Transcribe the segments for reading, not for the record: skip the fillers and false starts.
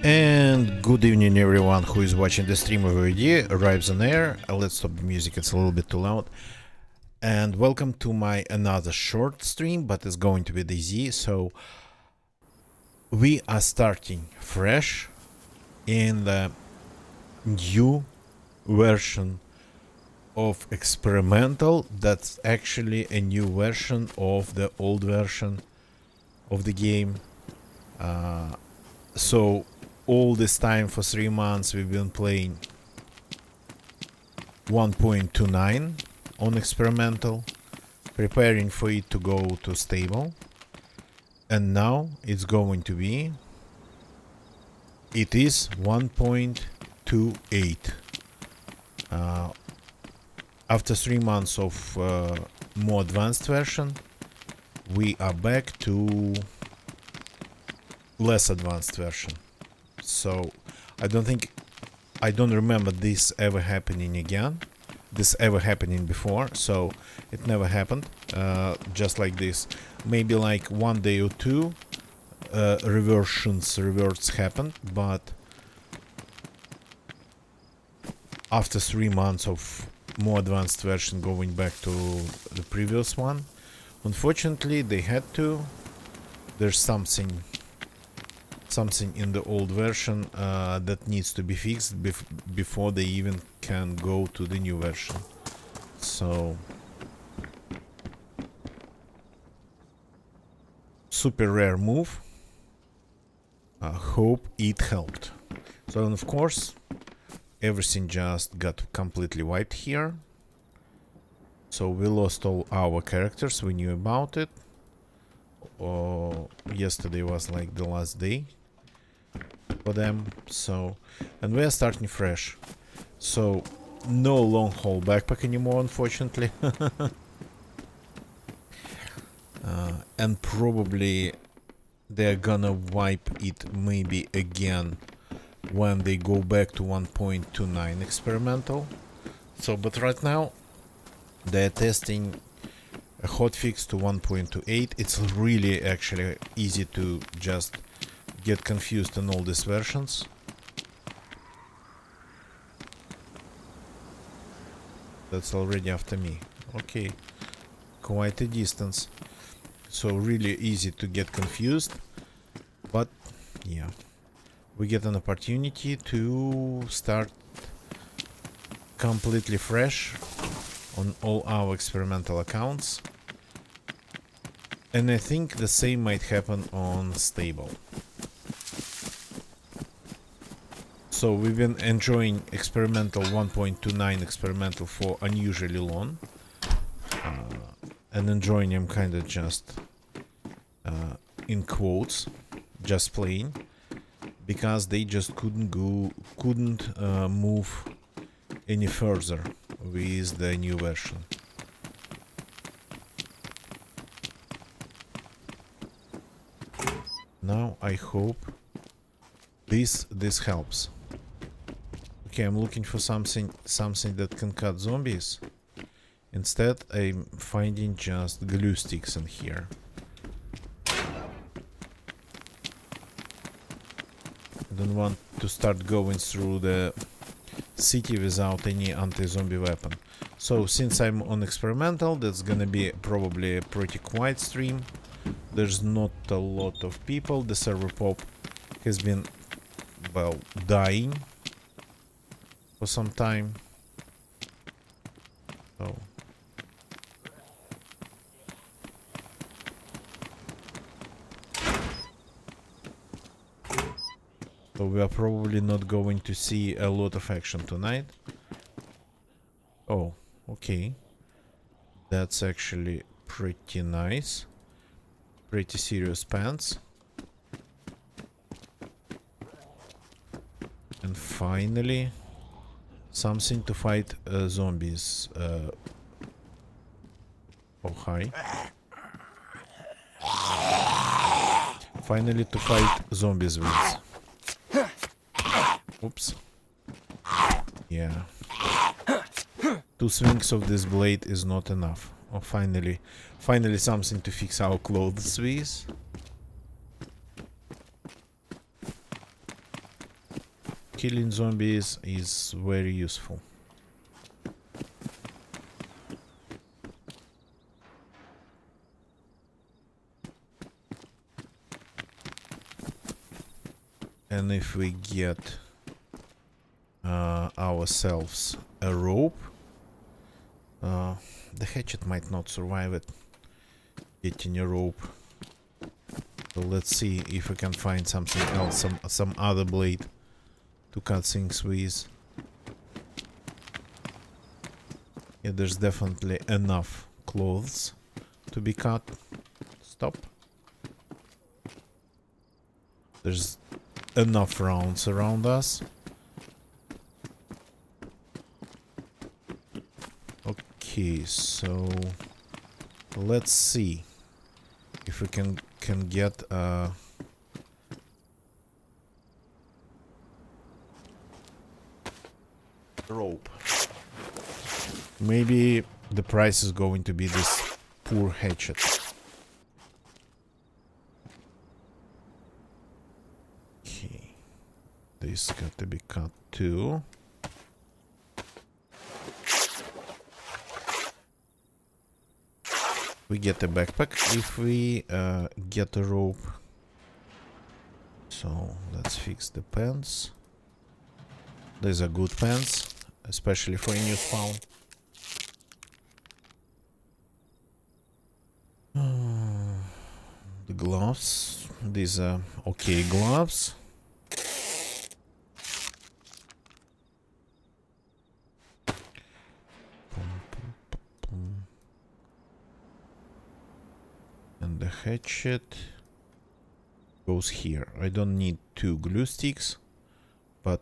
And good evening everyone who is watching the stream of VD arrives on air. Let's stop the music, it's a little bit too loud. And welcome to my another short stream, but it's going to be DayZ. So we are starting fresh in the new version of Experimental. That's actually a new version of the old version of the game. So all this time for 3 months we've been playing 1.29 on Experimental, preparing for it to go to stable, and now it's going to be, it is 1.28. After 3 months of more advanced version, we are back to less advanced version. So I don't remember this ever happening again, this ever happening before, so it never happened just like this. Maybe like one day or two reverts happened, but after 3 months of more advanced version going back to the previous one, unfortunately they had to. There's something in the old version that needs to be fixed before they even can go to the new version. So super rare move. Hope it helped. So, and of course everything just got completely wiped here. So we lost all our characters, we knew about it. Yesterday was like the last day for them. So, and we are starting fresh. So no long haul backpack anymore, unfortunately. And probably they're gonna wipe it maybe again when they go back to 1.29 Experimental. So, but right now they're testing a hotfix to 1.28. It's really actually easy to just get confused in all these versions. That's already after me. Okay, quite a distance. So really easy to get confused. But yeah, we get an opportunity to start completely fresh on all our experimental accounts. And I think the same might happen on stable. So we've been enjoying experimental 1.29 experimental for unusually long. And enjoying them kind of just in quotes, just playing, because they just couldn't move any further with the new version. Now I hope this helps. Okay, I'm looking for something that can cut zombies. Instead, I'm finding just glue sticks in here. I don't want to start going through the city without any anti-zombie weapon. So since I'm on experimental, that's gonna be probably a pretty quiet stream. There's not a lot of people. The server pop has been, well, dying for some time. So we are probably not going to see a lot of action tonight. Oh, okay. That's actually pretty nice. Pretty serious pants. And finally, something to fight zombies. Oh, hi. Finally to fight zombies with. Oops. Yeah. 2 swings of this blade is not enough. Oh, finally something to fix our clothes with. killing zombies is very useful. And if we get ourselves a rope, the hatchet might not survive it. Getting a rope. So let's see if we can find something else, some other blade to cut things with. Yeah, there's definitely enough clothes to be cut. Stop. There's enough rounds around us. Okay, so let's see if we can get rope. Maybe the price is going to be this poor hatchet. Okay, this got to be cut too. We get a backpack if we get a rope. So let's fix the pants. These are good pants, especially for a new spawn. The gloves. These are okay gloves. And the hatchet goes here. I don't need 2 glue sticks, but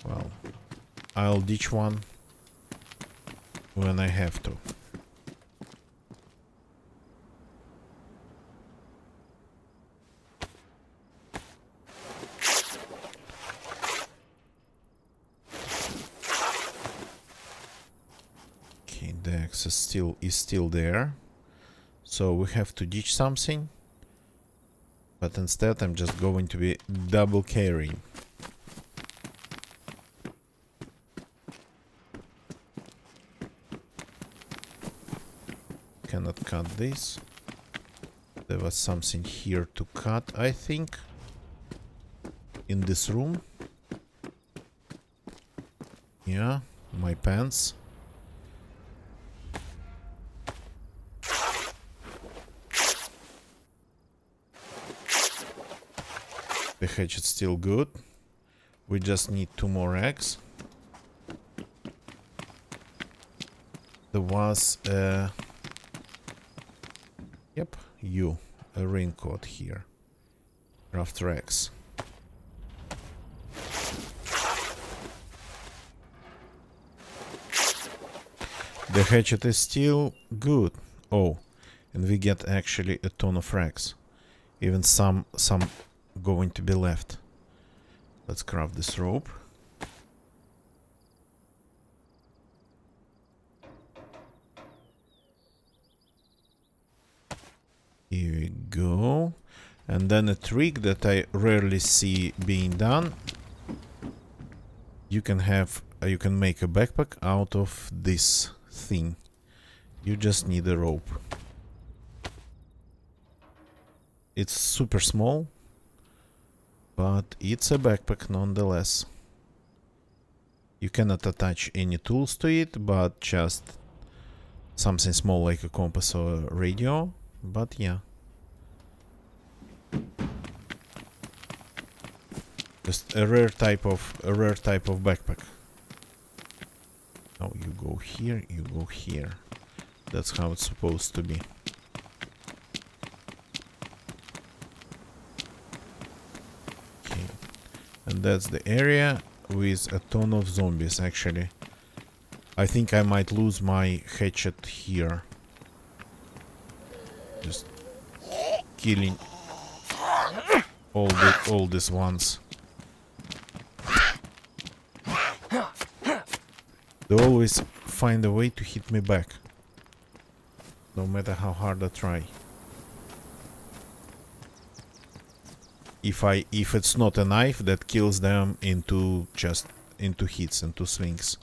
well, I'll ditch one when I have to. Okay, the axe is still there. So we have to ditch something, but instead I'm just going to be double carrying. Cannot cut this. There was something here to cut, I think, in this room. Yeah, my pants. The hatchet's still good. We just need 2 more eggs. There was a... Yep, a raincoat here. Rafter X. The hatchet is still good. Oh, and we get actually a ton of rags. Even some going to be left. Let's craft this rope. Here we go. And then a trick that I rarely see being done. You can make a backpack out of this thing. You just need a rope. It's super small, but it's a backpack nonetheless. You cannot attach any tools to it, but just something small like a compass or a radio. But yeah. Just a rare type of backpack. Oh, you go here, you go here. That's how it's supposed to be. Okay. And that's the area with a ton of zombies, actually. I think I might lose my hatchet here. Just killing all these ones. They always find a way to hit me back, no matter how hard I try. if it's not a knife that kills them into hits, into swings.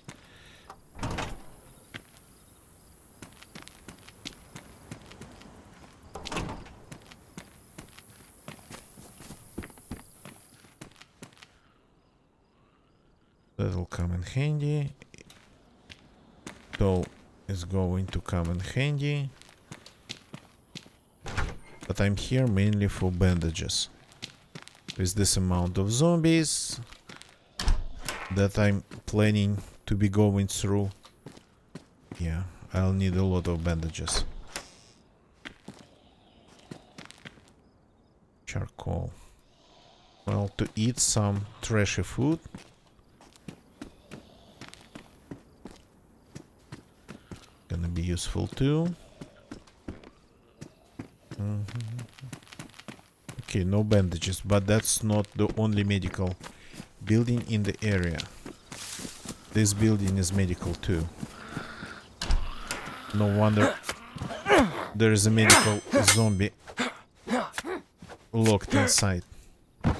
That'll come in handy. So is going to come in handy. But I'm here mainly for bandages. With this amount of zombies that I'm planning to be going through, yeah, I'll need a lot of bandages. Charcoal. Well, to eat some trashy food. Gonna be useful too. Okay, no bandages, but that's not the only medical building in the area. This building is medical too. No wonder there is a medical zombie locked inside. There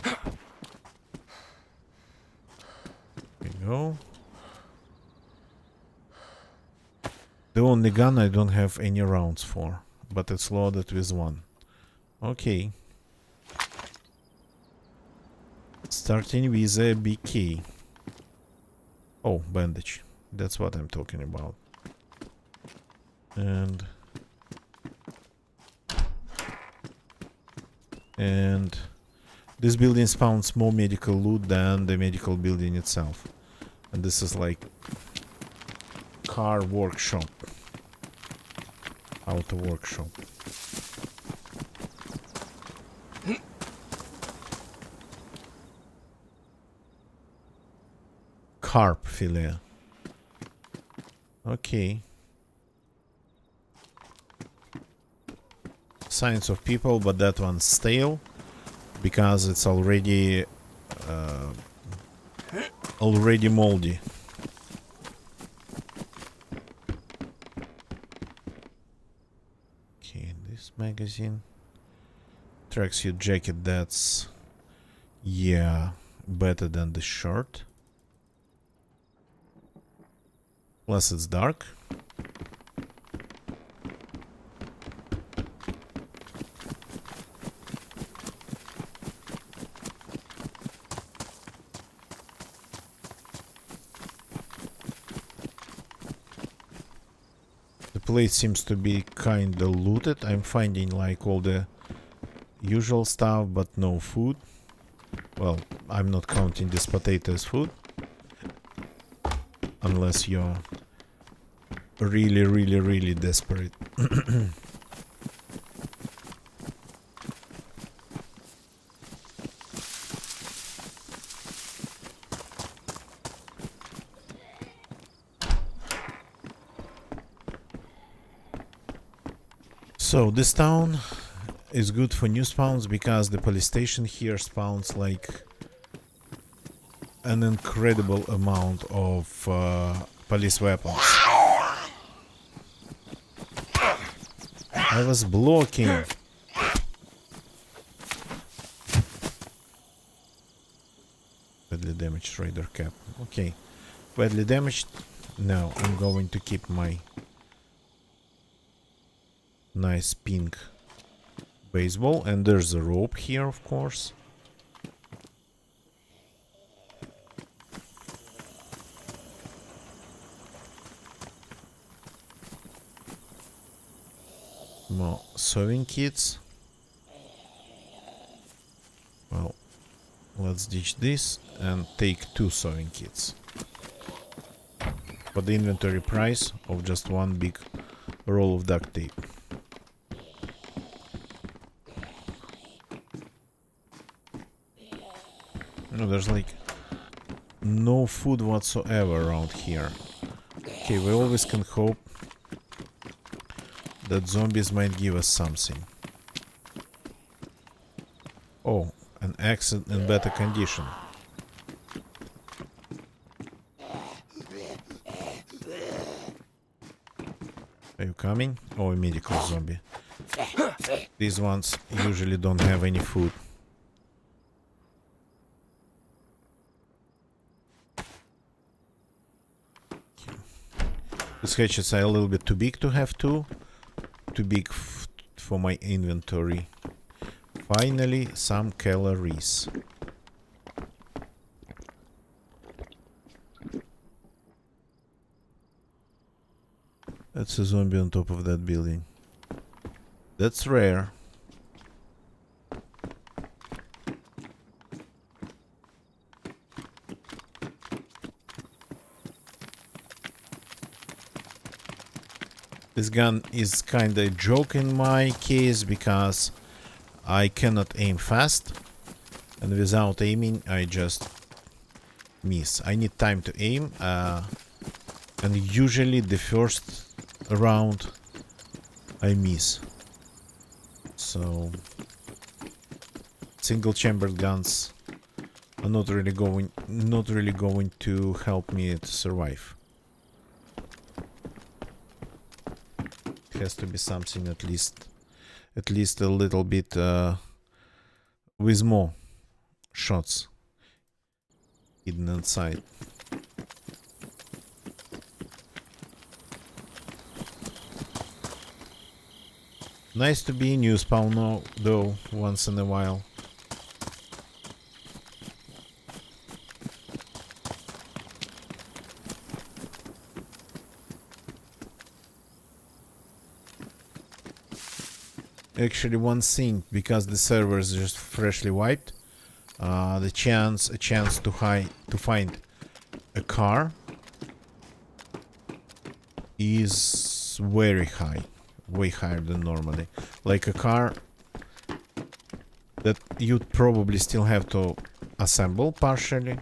we go. The only gun I don't have any rounds for, but it's loaded with one. Okay. Starting with a BK. Oh, bandage. That's what I'm talking about. And this building spawns more medical loot than the medical building itself. And this is like car workshop. Auto workshop. Carp fillet. Okay. Signs of people, but that one's stale because it's already moldy. Okay, this magazine. Tracksuit jacket, that's, yeah, better than the shirt. Plus it's dark. The place seems to be kinda looted. I'm finding like all the usual stuff, but no food. Well, I'm not counting this potato as food. Unless you're really desperate. So this town is good for new spawns because the police station here spawns like an incredible amount of police weapons. I was blocking. Badly damaged raider cap. Okay. Badly damaged. Now I'm going to keep my nice pink baseball. And there's a rope here, of course. More sewing kits. Well, let's ditch this and take 2 sewing kits for the inventory price of just one big roll of duct tape. No, there's like no food whatsoever around here. Okay, we always can hope that zombies might give us something. Oh, an axe in better condition. Are you coming? Oh, a medical zombie. These ones usually don't have any food. These hatchets are a little bit too big to have two. Too big for my inventory. Finally, some calories. That's a zombie on top of that building. That's rare. This gun is kinda a joke in my case because I cannot aim fast, and without aiming I just miss. I need time to aim, and usually the first round I miss. So single chambered guns are not really going to help me to survive. It has to be something at least a little bit with more shots hidden inside. Nice to be a new spawn though, once in a while. Actually, one thing, because the server is just freshly wiped, a chance to find a car is very high, way higher than normally. Like a car that you'd probably still have to assemble partially.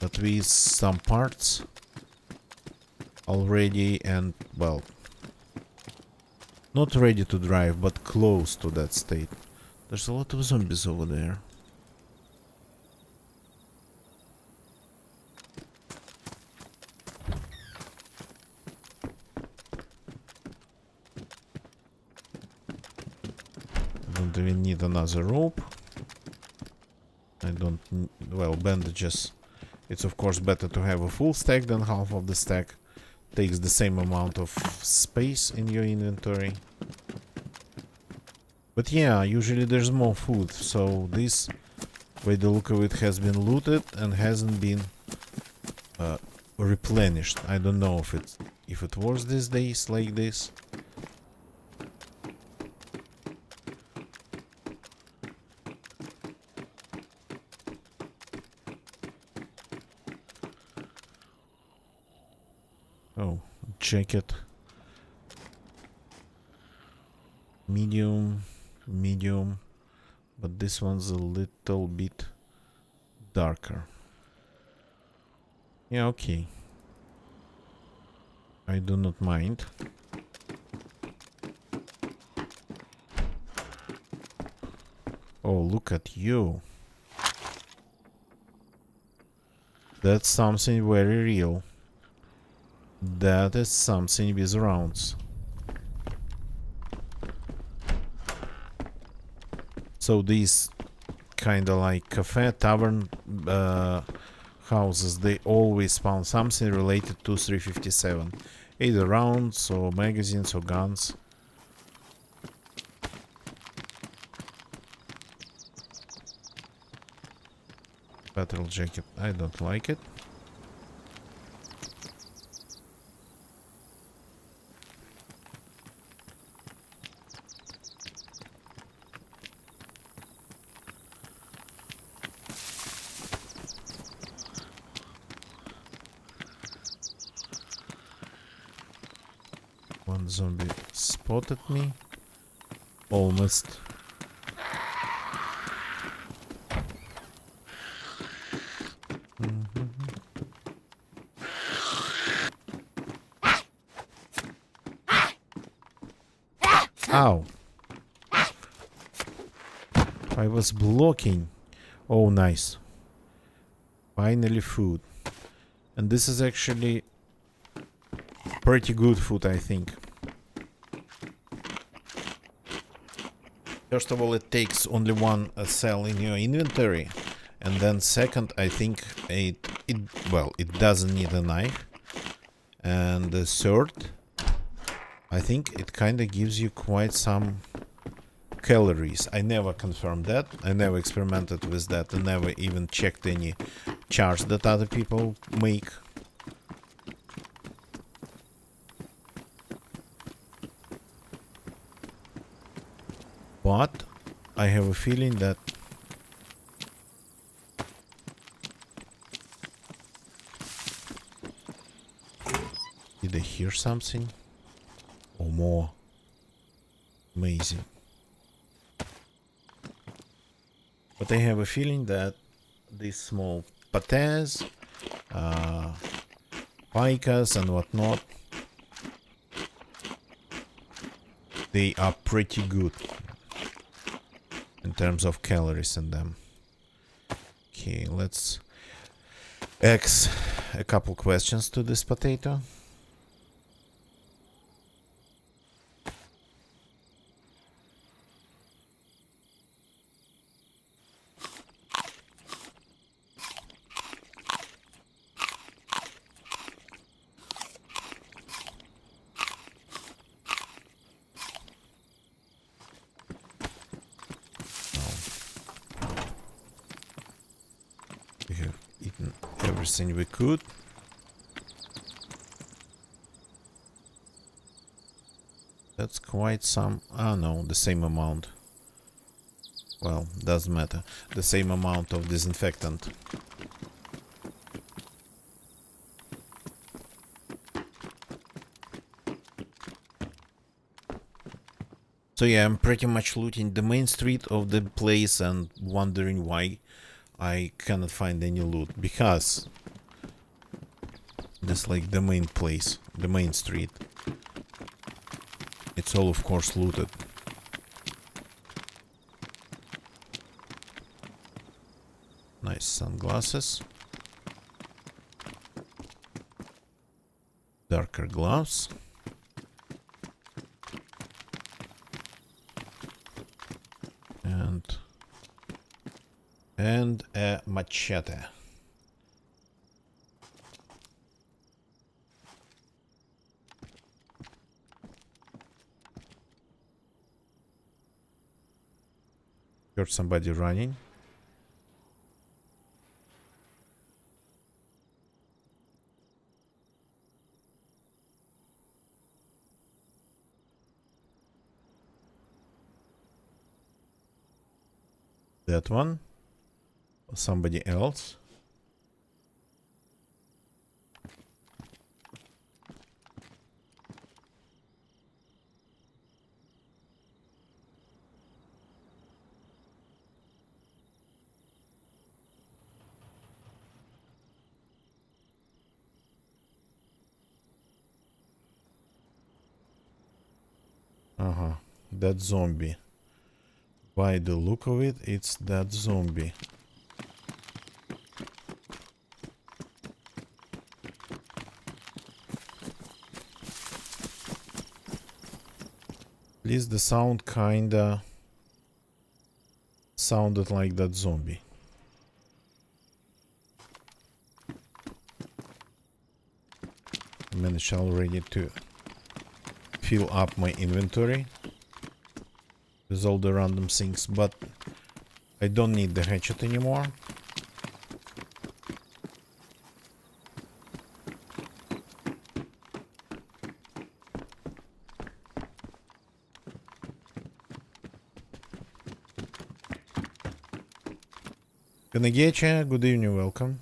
But with some parts already, and well, not ready to drive, but close to that state. There's a lot of zombies over there. I don't even need another rope. I don't, well, bandages. It's of course better to have a full stack than half of the stack. Takes the same amount of space in your inventory. But yeah, usually there's more food, so this, by the look of it, has been looted and hasn't been replenished. I don't know if it was these days like this. Oh, jacket. Medium, but this one's a little bit darker. Yeah, okay. I do not mind. Oh, look at you. That's something very real. That is something with rounds. So these kind of like cafe, tavern houses, they always spawn something related to 357. Either rounds or magazines or guns. Battle jacket, I don't like it. One zombie spotted me. Almost. Ow. I was blocking. Oh, nice. Finally food. And this is actually pretty good food, I think. First of all, it takes only one cell in your inventory, And then second, I think it doesn't need a knife. And the third, I think it kind of gives you quite some calories. I never confirmed that. I never experimented with that. I never even checked any charts that other people make. But I have a feeling that did I hear something? Or more? Amazing. But I have a feeling that these small pates, picas and whatnot, they are pretty good in terms of calories in them. Okay, let's ask a couple questions to this potato. We have eaten everything we could. That's quite some... Ah, no, the same amount. Well, doesn't matter. The same amount of disinfectant. So yeah, I'm pretty much looting the main street of the place and wondering why I cannot find any loot. Because this like the main place, the main street. It's all of course looted. Nice sunglasses. Darker gloves. And a machete. Heard somebody running. That one? Or somebody else? That zombie. By the look of it, it's that zombie. At least the sound kinda sounded like that zombie. I managed already to fill up my inventory with all the random things, but I don't need the hatchet anymore. Kanegecha, good evening, welcome.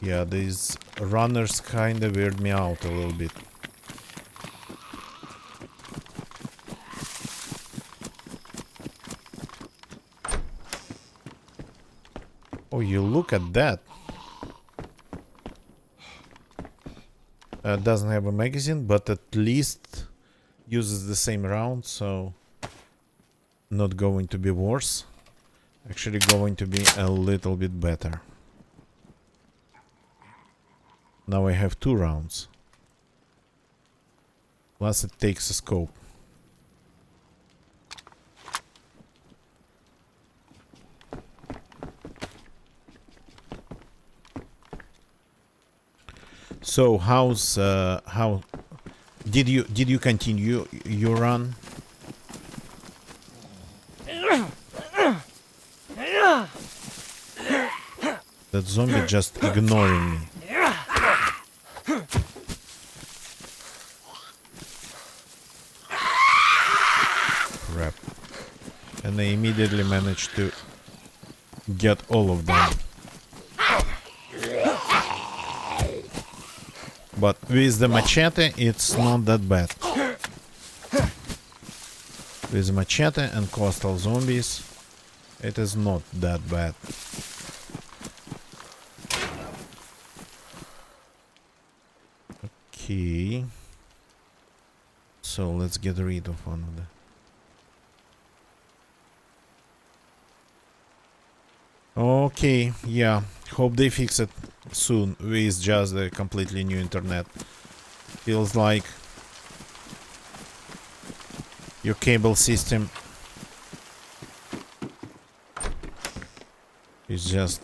Yeah, these runners kinda weird me out a little bit. Oh, you look at that. Doesn't have a magazine, but at least uses the same round, so not going to be worse. Actually going to be a little bit better. Now I have 2 rounds. Plus it takes a scope. So how did you continue your run? That zombie just ignoring me. Crap. And I immediately managed to get all of them. But with the machete, it's not that bad. With machete and coastal zombies, it is not that bad. Okay. So let's get rid of one of them. Okay, yeah. Hope they fix it soon with just a completely new internet. Feels like your cable system is just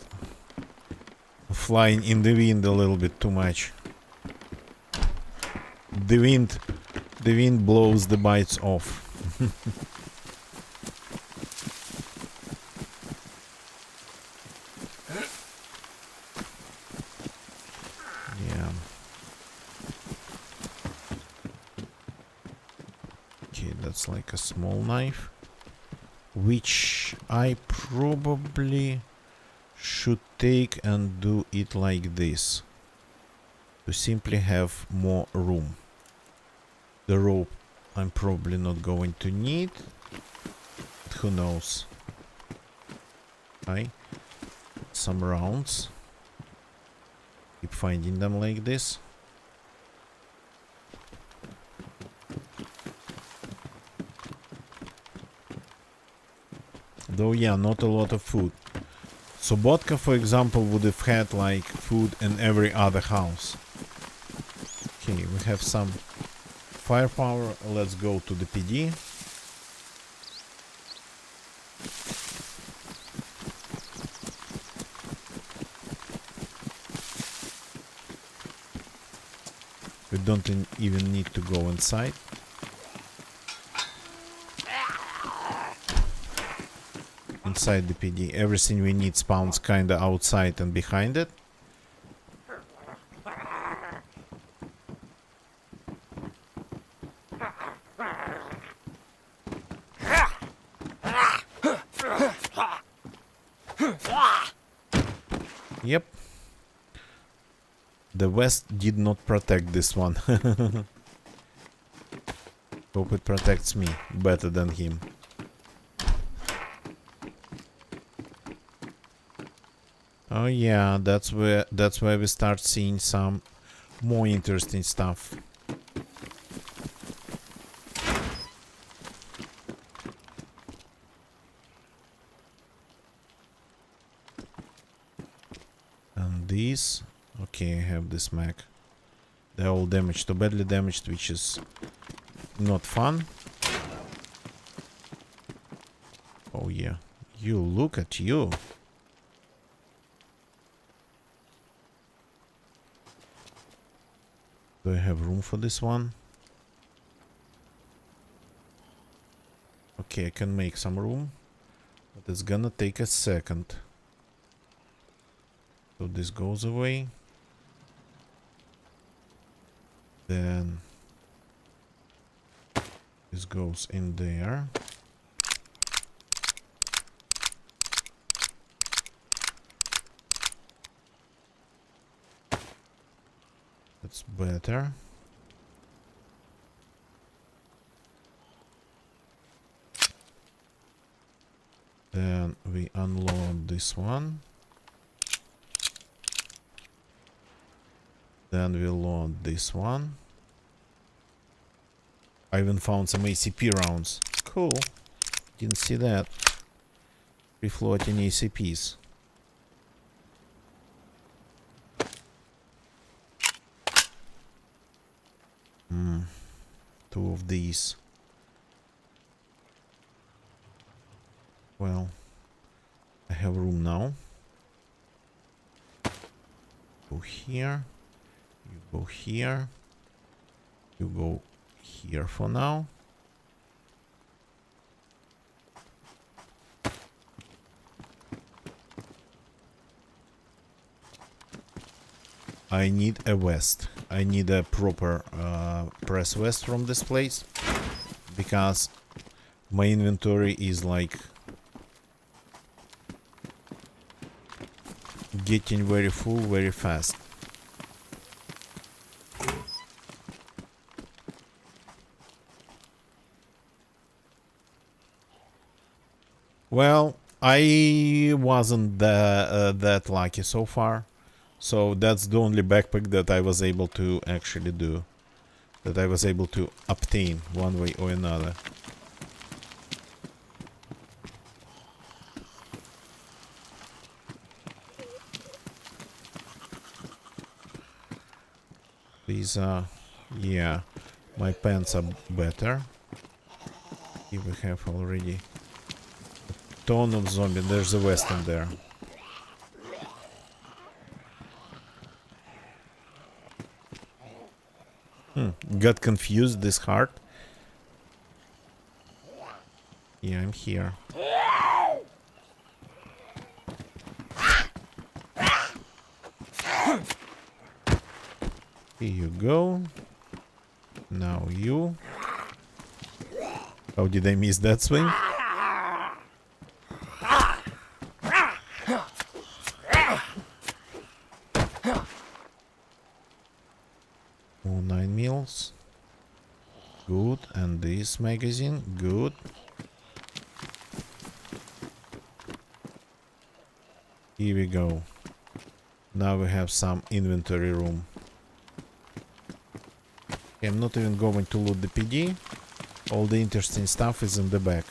flying in the wind a little bit too much. The wind blows the bites off. Yeah. Okay, that's like a small knife, which I probably should take and do it like this to simply have more room. The rope I'm probably not going to need, but who knows. Okay, some rounds. Keep finding them like this. Though yeah, not a lot of food. Sobotka, for example, would have had like food in every other house. Okay, we have some firepower. Let's go to the PD. We don't even need to go inside. Inside the PD, everything we need spawns kinda outside and behind it. Yep. The West did not protect this one. Hope it protects me better than him. Oh yeah, that's where we start seeing some more interesting stuff. And these, okay, I have this mag. They're all damaged, or badly damaged, which is not fun. Oh yeah, you look at you. Do I have room for this one? Okay, I can make some room, but it's gonna take a second. So this goes away. Then this goes in there. That's better. Then we unload this one. Then we load this one. I even found some ACP rounds. Cool. Didn't see that. Free floating ACPs. Two of these. Well, I have room now. Go here. You go here. You go here for now. I need a vest. I need a proper press vest from this place, because my inventory is like getting very full very fast. Well, I wasn't that lucky so far. So that's the only backpack that I was able to actually do. That I was able to obtain one way or another. These are... yeah, my pants are better. Here we have already a ton of zombies. There's a vest in there. Got confused this heart. Yeah, I'm here. Here you go. Now you. How did I miss that swing? Oh, 9 mils. Good. And this magazine. Good. Here we go. Now we have some inventory room. Okay, I'm not even going to loot the PD. All the interesting stuff is in the back.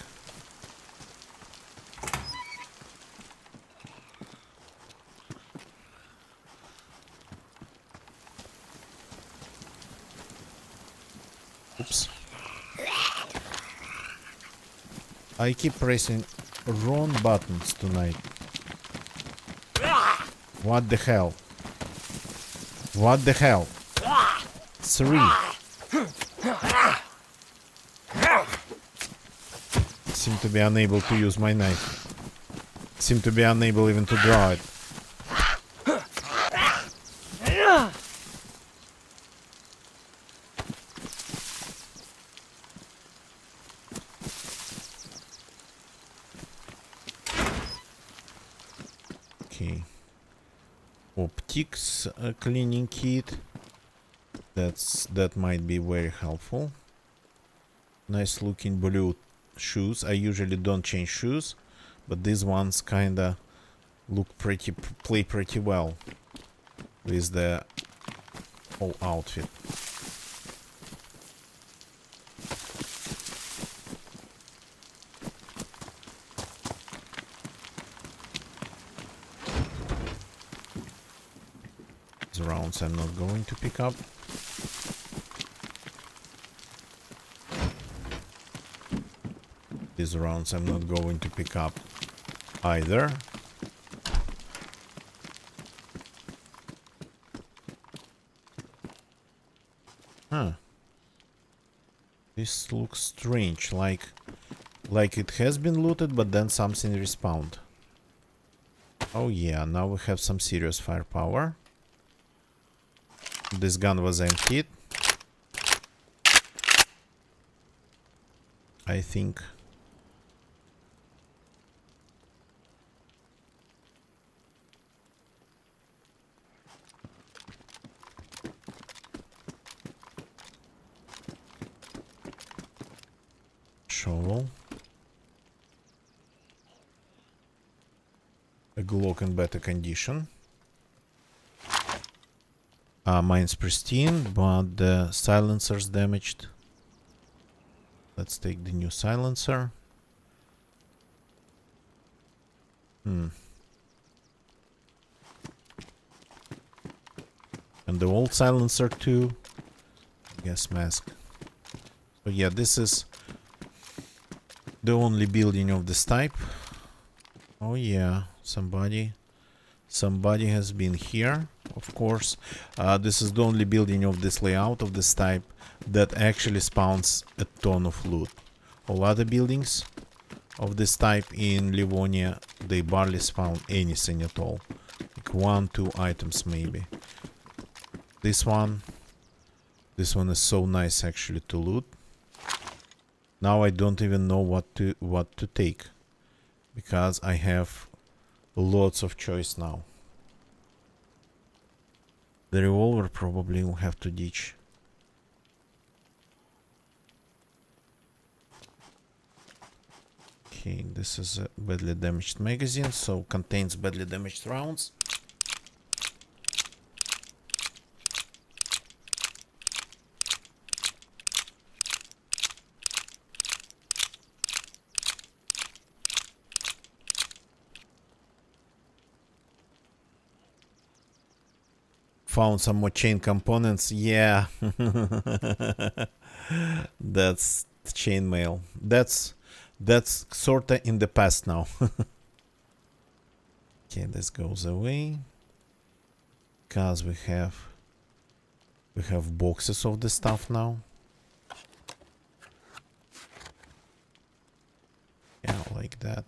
Oops. I keep pressing wrong buttons tonight. What the hell? What the hell? 3. Seem to be unable to use my knife. Seem to be unable even to draw it. Okay. Optics cleaning kit. That might be very helpful. Nice looking blue shoes. I usually don't change shoes, but these ones kinda look play pretty well with the whole outfit. These rounds I'm not going to pick up. These rounds I'm not going to pick up either. Huh. This looks strange, like it has been looted, but then something respawned. Oh yeah, now we have some serious firepower. This gun was emptied. I think. Shovel. A Glock in better condition. Mine's pristine, but the silencer's damaged. Let's take the new silencer. And the old silencer too. Gas mask. So yeah, this is the only building of this type. Oh yeah, somebody has been here. of course. This is the only building of this layout of this type that actually spawns a ton of loot. All other buildings of this type in Livonia, they barely spawn anything at all. Like 1-2 items maybe. This one is so nice actually to loot. Now I don't even know what to take, because I have lots of choice now. The revolver probably will have to ditch. Okay, this is a badly damaged magazine, so contains badly damaged rounds. Found some more chain components. Yeah. That's chainmail. That's sorta in the past now. Okay, this goes away. Because we have boxes of the stuff now. Yeah, like that.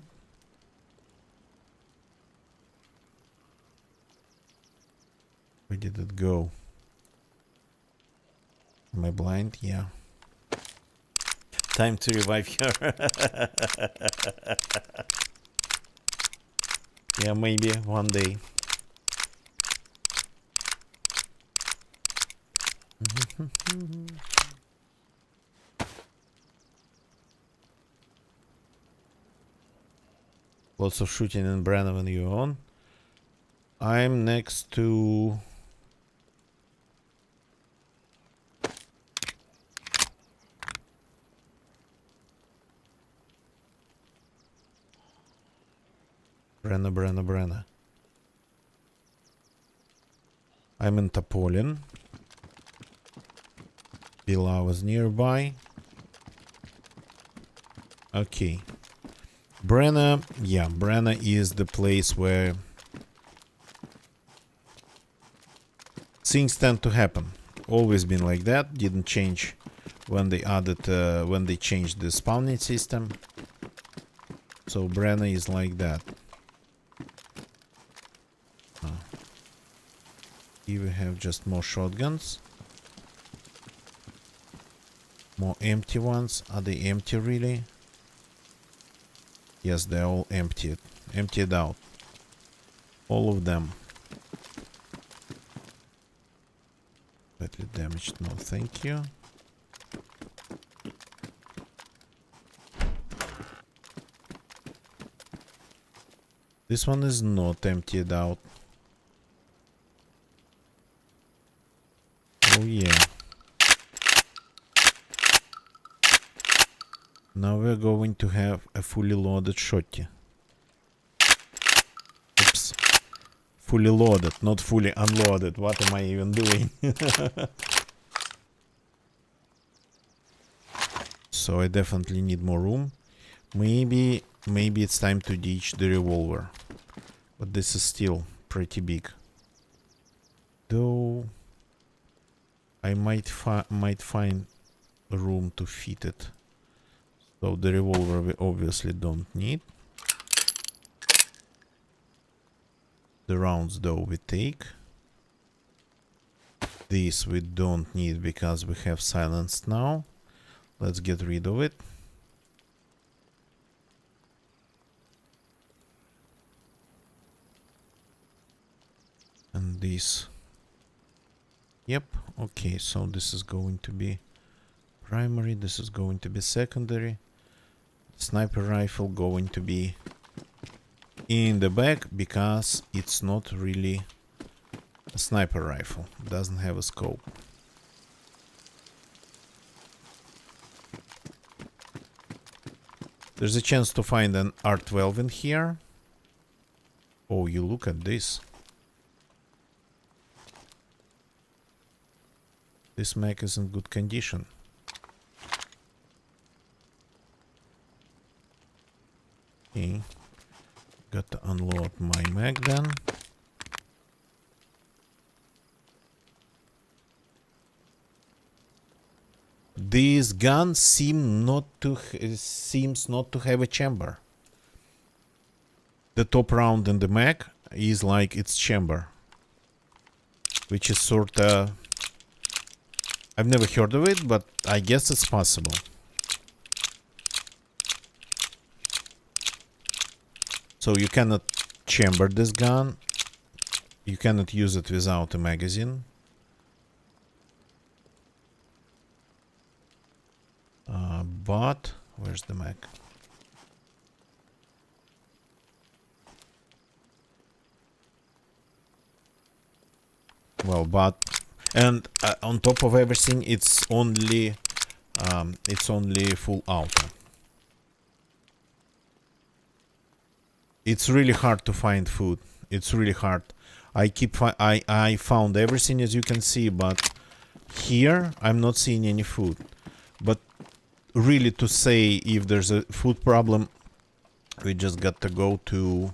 Where did it go? Am I blind? Yeah. Time to revive her. Yeah, maybe one day. Lots of shooting in Brenna when you're on. I'm next to... Brenna. I'm in Topolin. Bila was nearby. Okay. Brenna, yeah, Brenna is the place where things tend to happen. Always been like that. Didn't change when they added, when they changed the spawning system. So Brenna is like that. Here we have just more shotguns. More empty ones. Are they empty really? Yes, they're all emptied. Emptied out. All of them. Badly damaged. No, thank you. This one is not emptied out. Oh yeah. Now we're going to have a fully loaded shotty. Oops. Fully loaded, not fully unloaded. What am I even doing? So I definitely need more room. Maybe it's time to ditch the revolver. But this is still pretty big. Though I might find a room to fit it. So the revolver we obviously don't need. The rounds though we take. These we don't need because we have silenced now. Let's get rid of it. And this. Yep, okay, so this is going to be primary, this is going to be secondary. Sniper rifle going to be in the back because it's not really a sniper rifle. It doesn't have a scope. There's a chance to find an R12 in here. Oh, you look at this. This mag is in good condition. Okay. Got to unload my mag then. This gun seems not to have a chamber. The top round in the mag is like its chamber, which is sorta... I've never heard of it, but I guess it's possible. So you cannot chamber this gun. You cannot use it without a magazine. But where's the mag? Well, but and on top of everything, it's only full auto. It's really hard to find food. It's really hard. I found everything, as you can see, but here I'm not seeing any food. But really, to say if there's a food problem, we just got to go to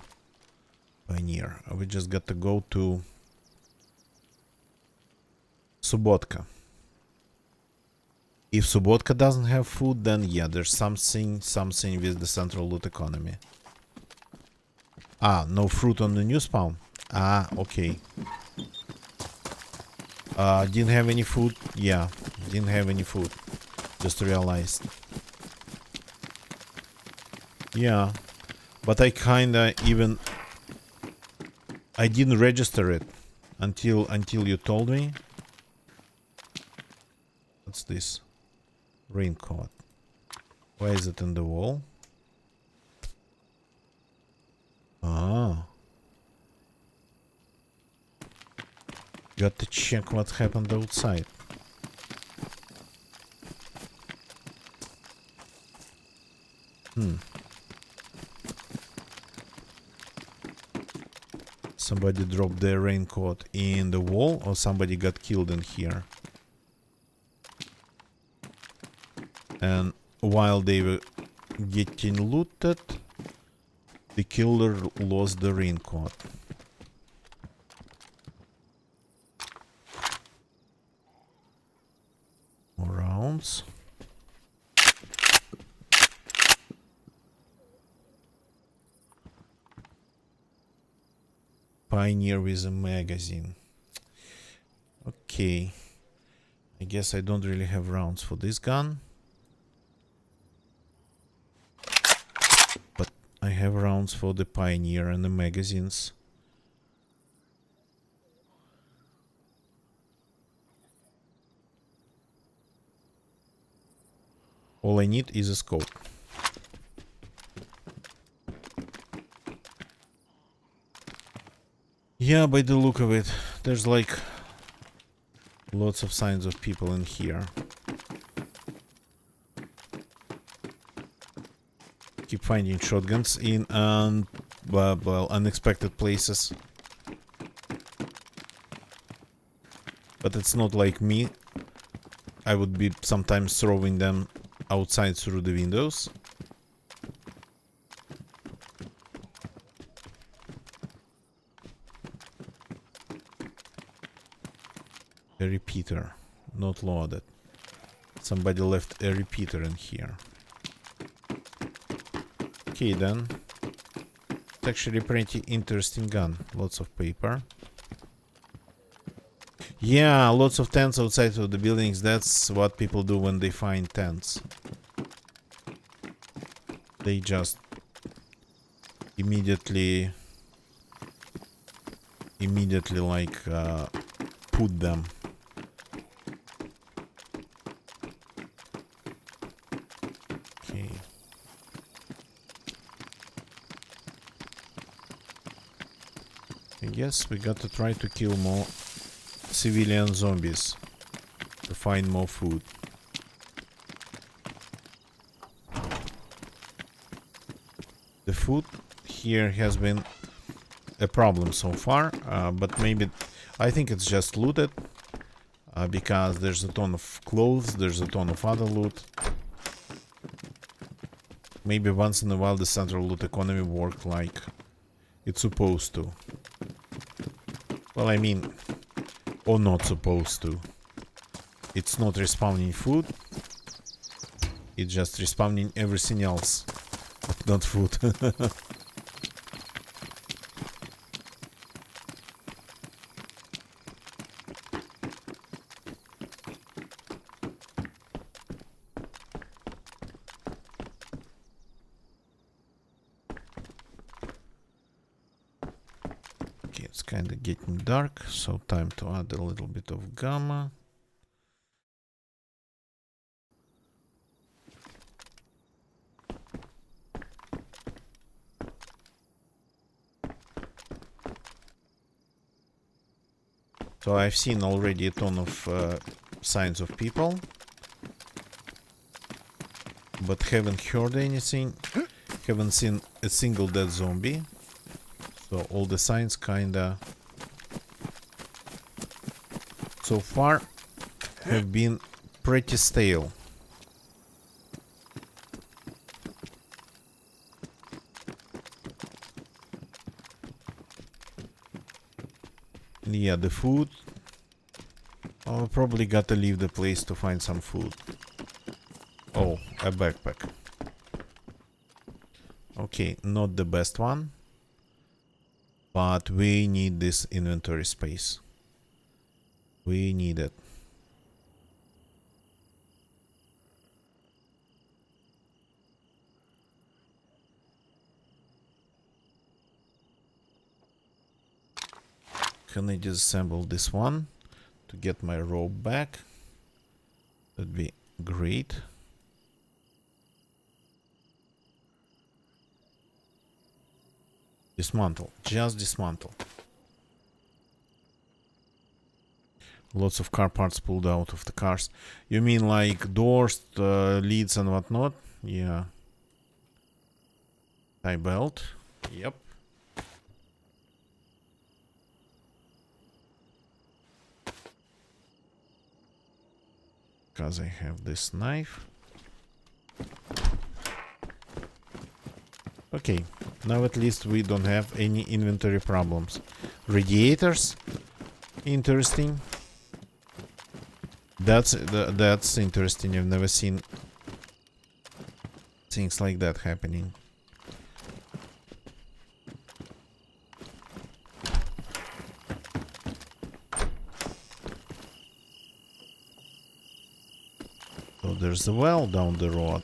Pioneer. We just got to go to Subotka. If Subotka doesn't have food, then yeah, there's something with the central loot economy. Ah, no fruit on the new spawn. Ah, okay. Didn't have any food. Yeah, didn't have any food. Just realized. Yeah, but I kinda even... I didn't register it until you told me. What's this? Raincoat. Why is it in the wall? Ah. Got to check what happened outside. Somebody dropped their raincoat in the wall, or somebody got killed in here. And while they were getting looted, the killer lost the raincoat. More rounds. Pioneer with a magazine. Okay. I guess I don't really have rounds for this gun. But I have rounds for the Pioneer and the magazines. All I need is a scope. Yeah, by the look of it, there's like lots of signs of people in here. Keep finding shotguns in well, unexpected places. But it's not like me. I would be sometimes throwing them outside through the windows. A repeater, not loaded. Somebody left a repeater in here. Okay then. It's actually a pretty interesting gun. Lots of paper. Yeah, lots of tents outside of the buildings. That's what people do when they find tents. They just immediately like put them. Okay. I guess we got to try to kill more civilian zombies to find more food. The food here has been a problem so far, but maybe I think it's just looted because there's a ton of clothes, there's a ton of other loot. Maybe once in a while the central loot economy worked like it's supposed to. Well, I mean, or not supposed to. It's not respawning food, It's just respawning everything else, but not food. Okay, it's kind of getting dark, so time to add a little bit of gamma. So I've seen already a ton of signs of people, but haven't heard anything. Haven't seen a single dead zombie. So all the signs kinda so far have been pretty stale. Yeah, the food. I'll probably gotta leave the place to find some food. Oh, a backpack. Okay, not the best one. But we need this inventory space. We need it. Can I disassemble this one to get my rope back? That'd be great. Dismantle. Just dismantle. Lots of car parts pulled out of the cars. You mean like doors, leads and whatnot? Yeah. Tie belt. Yep. Because I have this knife. Okay. Now at least we don't have any inventory problems. Radiators. Interesting. That's interesting. I've never seen things like that happening. So there's a well down the road.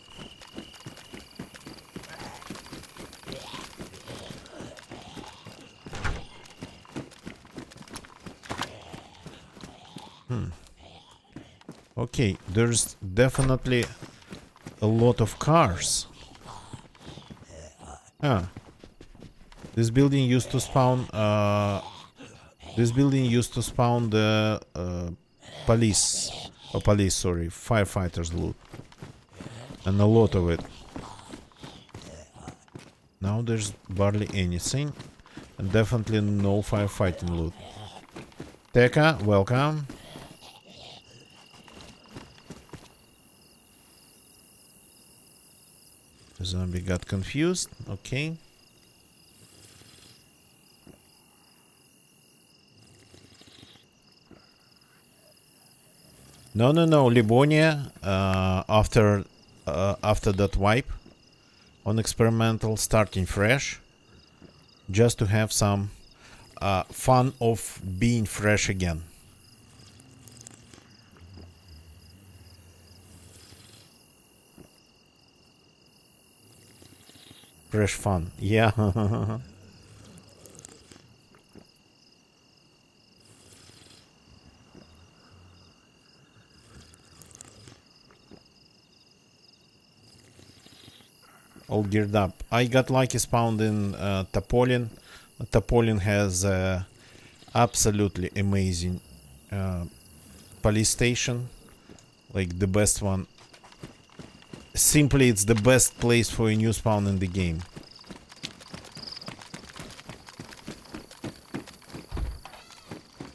Okay, there's definitely a lot of cars. Ah. This building used to spawn the police, sorry, firefighters loot. And a lot of it. Now there's barely anything. And definitely no firefighting loot. Tekka, welcome. The zombie got confused. Okay. No, Livonia, after that wipe on experimental, starting fresh, just to have some fun of being fresh again. Fresh fun, yeah. All geared up. I got lucky spawned in Topolin. Topolin has absolutely amazing police station, like the best one. Simply, it's the best place for a new spawn in the game.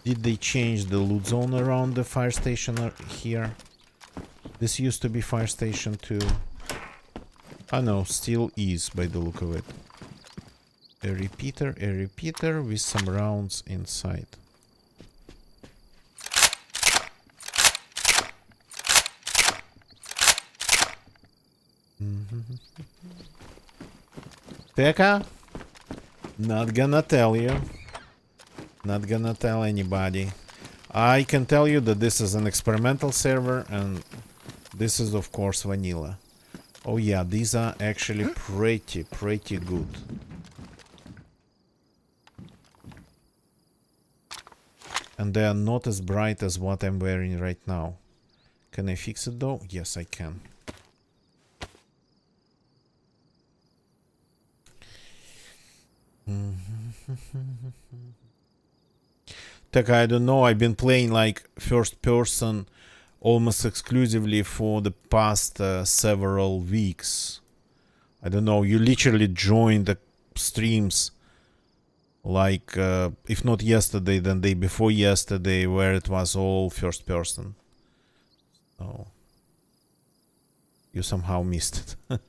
Did they change the loot zone around the fire station here? This used to be fire station too. I know, still is by the look of it. A repeater with some rounds inside. Tekka? Not gonna tell you. Not gonna tell anybody. I can tell you that this is an experimental server and this is of course vanilla. Oh yeah, these are actually pretty good. And they are not as bright as what I'm wearing right now. Can I fix it though? Yes, I can. Tech, I don't know, I've been playing like first person almost exclusively for the past several weeks. I don't know, you literally joined the streams like, if not yesterday, then day before yesterday, where it was all first person. Oh. You somehow missed it.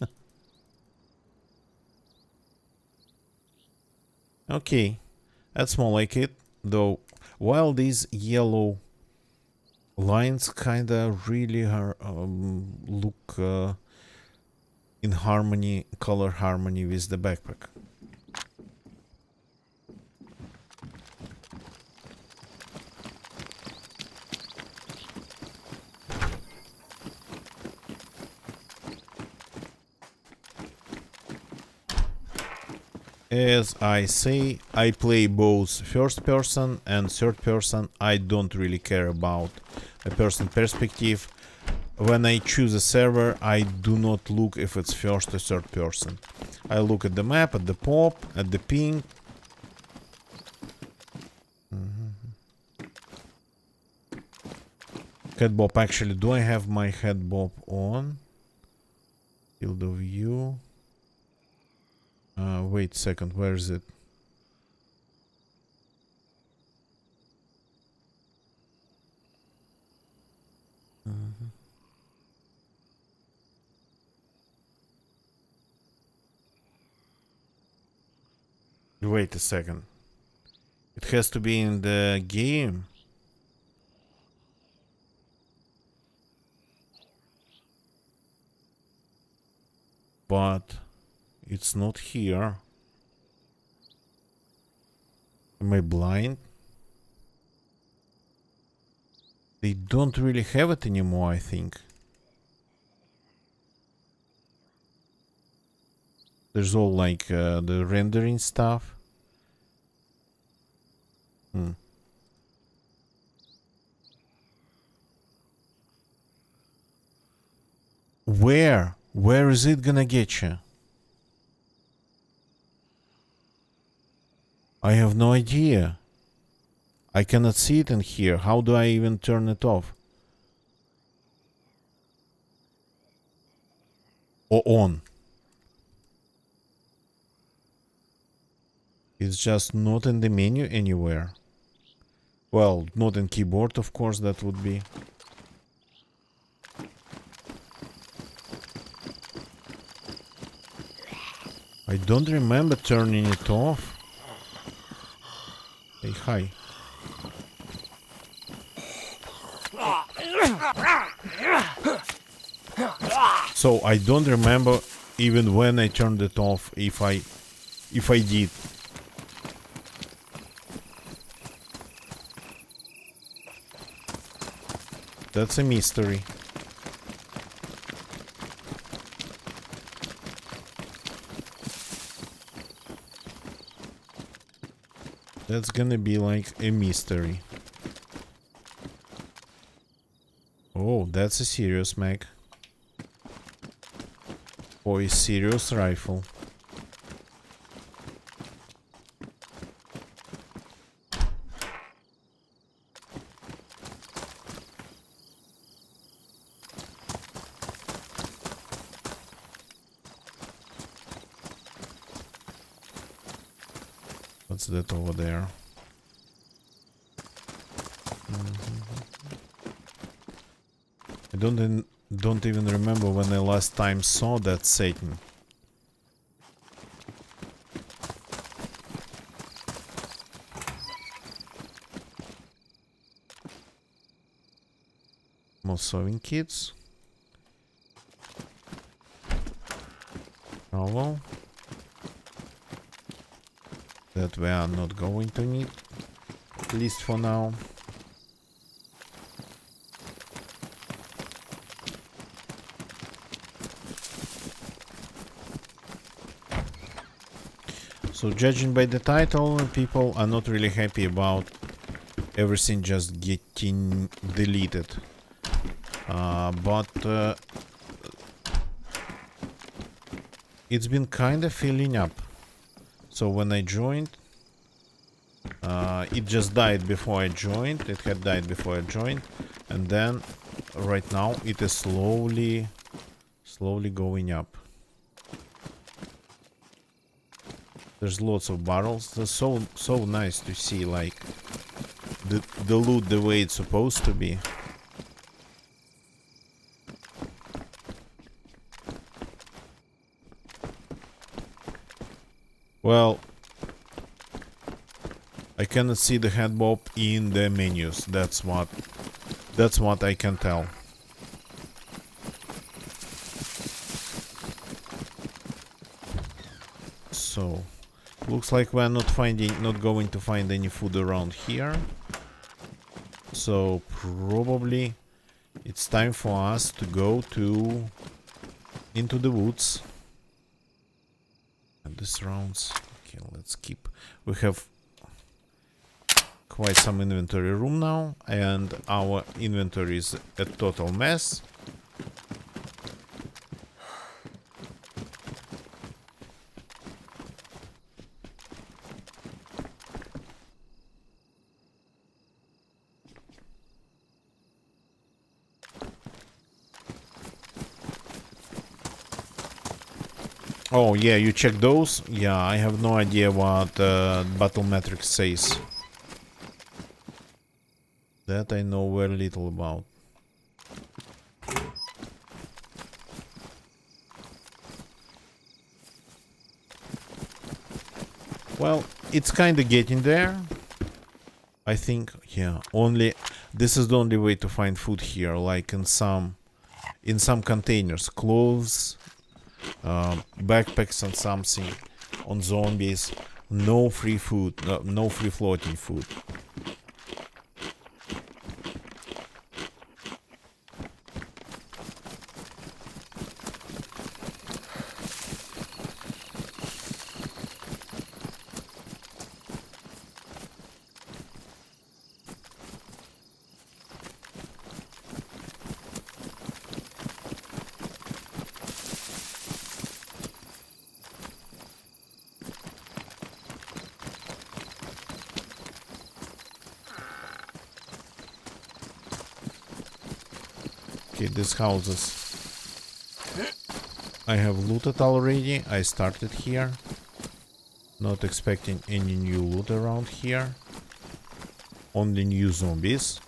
Okay, that's more like it, though. While these yellow lines kinda really are, look in harmony, color harmony with the backpack. As I say, I play both first person and third person. I don't really care about a person perspective. When I choose a server, I do not look if it's first or third person. I look at the map, at the pop, at the ping. Head bob, actually, do I have my head bob on? Field of view. Wait a second, where is it? Wait a second. It has to be in the game. But it's not here. Am I blind? They don't really have it anymore, I think. There's all like the rendering stuff. Where? Where is it gonna get you? I have no idea. I cannot see it in here. How do I even turn it off? Or on? It's just not in the menu anywhere. Well, not in keyboard, of course, that would be. I don't remember turning it off. Hey, hi. So I don't remember even when I turned it off, if I did. That's a mystery. That's gonna be like a mystery. Oh, that's a serious mag. Or a serious rifle. What's that over there? I don't even remember when I last time saw that Satan. More sewing kits. shovel that we are not going to need, at least for now. So judging by the title, people are not really happy about everything just getting deleted. But it's been kind of filling up. So when I joined, it just died before I joined. It had died before I joined, and then right now it is slowly going up. There's lots of barrels. It's so nice to see like the loot the way it's supposed to be. Well, I cannot see the head bob in the menus. That's what I can tell. So looks like we're not going to find any food around here. So probably it's time for us to go into the woods. And this rounds. Okay, let's keep. We have quite some inventory room now, and our inventory is a total mess. Oh yeah, you check those? Yeah, I have no idea what battle metrics says. That I know very little about. Well, it's kind of getting there. I think, yeah, this is the only way to find food here, like in some containers, clothes, backpacks and something on zombies. No free food, no free floating food. Okay, these houses I have looted already. I started here. Not expecting any new loot around here. Only new zombies.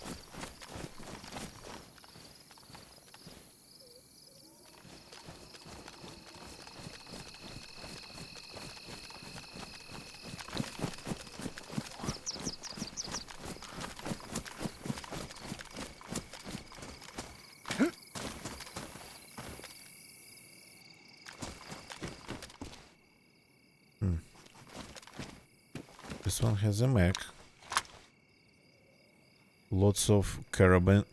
This one has a mech. Lots of carabine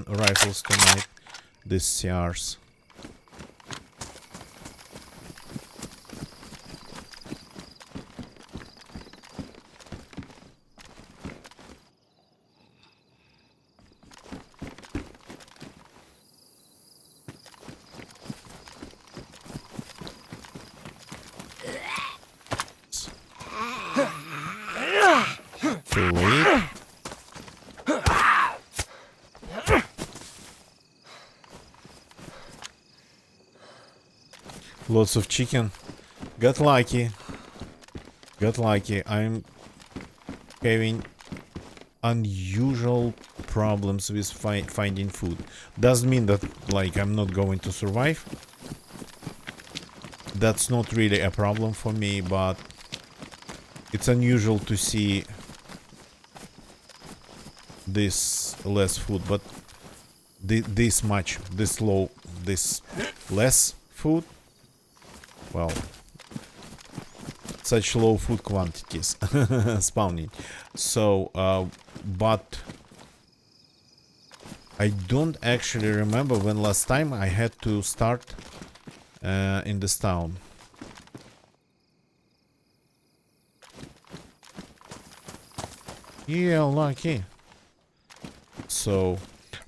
rifles tonight. These CRs. Too late. Lots of chicken. Got lucky. I'm having unusual problems with finding food. Doesn't mean that like I'm not going to survive. That's not really a problem for me, but it's unusual to see this less food, but this less food. well, such low food quantities spawning. So, but I don't actually remember when last time I had to start in this town. Yeah, lucky. So,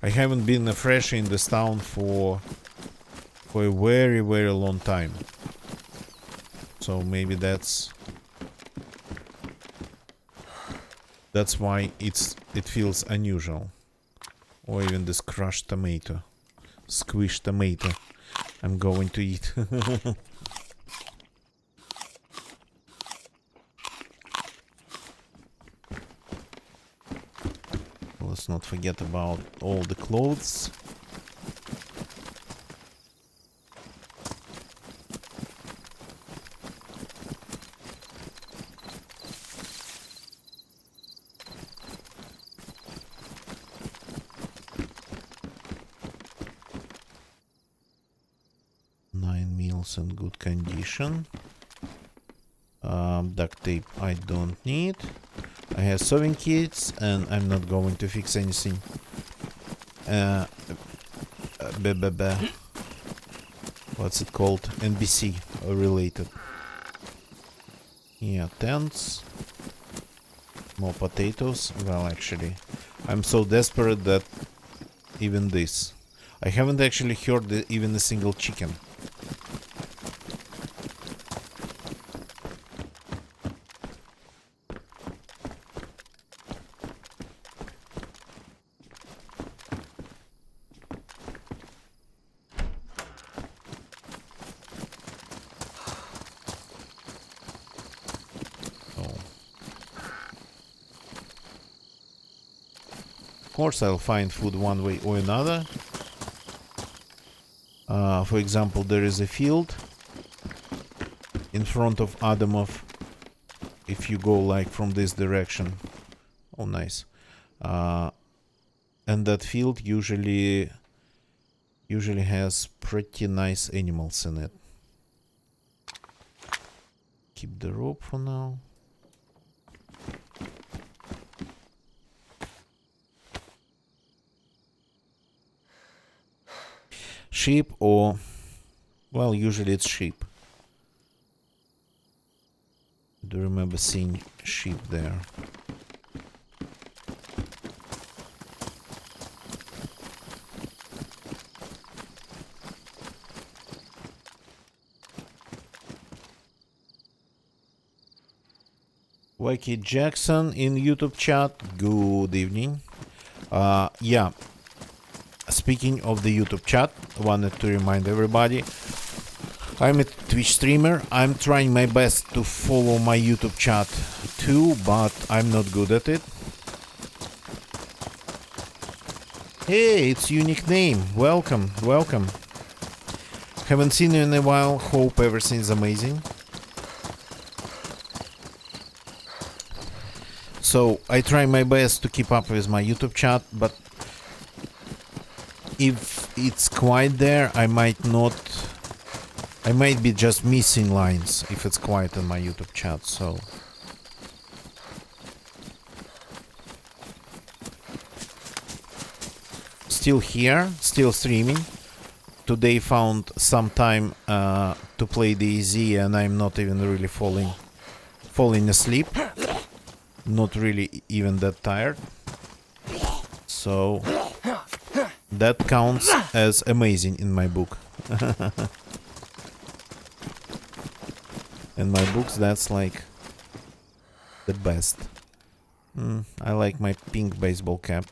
I haven't been fresh in this town for a very, very long time. So maybe that's why it feels unusual. Or even this crushed tomato, squished tomato I'm going to eat. Let's not forget about all the clothes. In good condition. Duct tape I don't need. I have sewing kits and I'm not going to fix anything. What's it called? NBC related. Yeah, tents. More potatoes. Well, actually, I'm so desperate that even this. I haven't actually heard even a single chicken. Of course, I'll find food one way or another. For example, there is a field in front of Adamov. If you go like from this direction. Oh, nice. And that field usually has pretty nice animals in it. Keep the rope for now. Sheep or... well, usually it's sheep. I do remember seeing sheep there. Wacky Jackson in YouTube chat. Good evening. Yeah. Speaking of the YouTube chat, wanted to remind everybody, I'm a Twitch streamer. I'm trying my best to follow my YouTube chat too, but I'm not good at it. Hey, it's unique name. Welcome, welcome. Haven't seen you in a while. Hope everything's amazing. So I try my best to keep up with my YouTube chat, but if it's quiet there, I might be just missing lines if it's quiet in my YouTube chat, so... Still here, still streaming. Today found some time to play DayZ and I'm not even really falling asleep. Not really even that tired. So... that counts as amazing in my book. In my books, that's like the best. I like my pink baseball cap.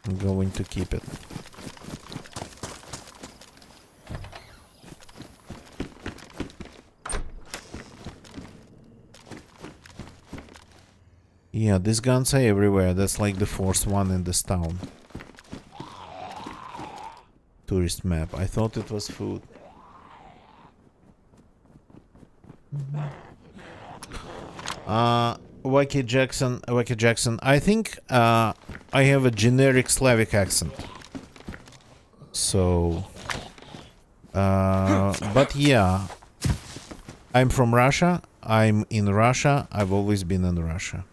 I'm going to keep it. Yeah, these guns are everywhere. That's like the fourth one in this town. Tourist map. I thought it was food. Wacky Jackson. I think I have a generic Slavic accent. So But yeah, I'm from Russia. I'm in Russia. I've always been in Russia.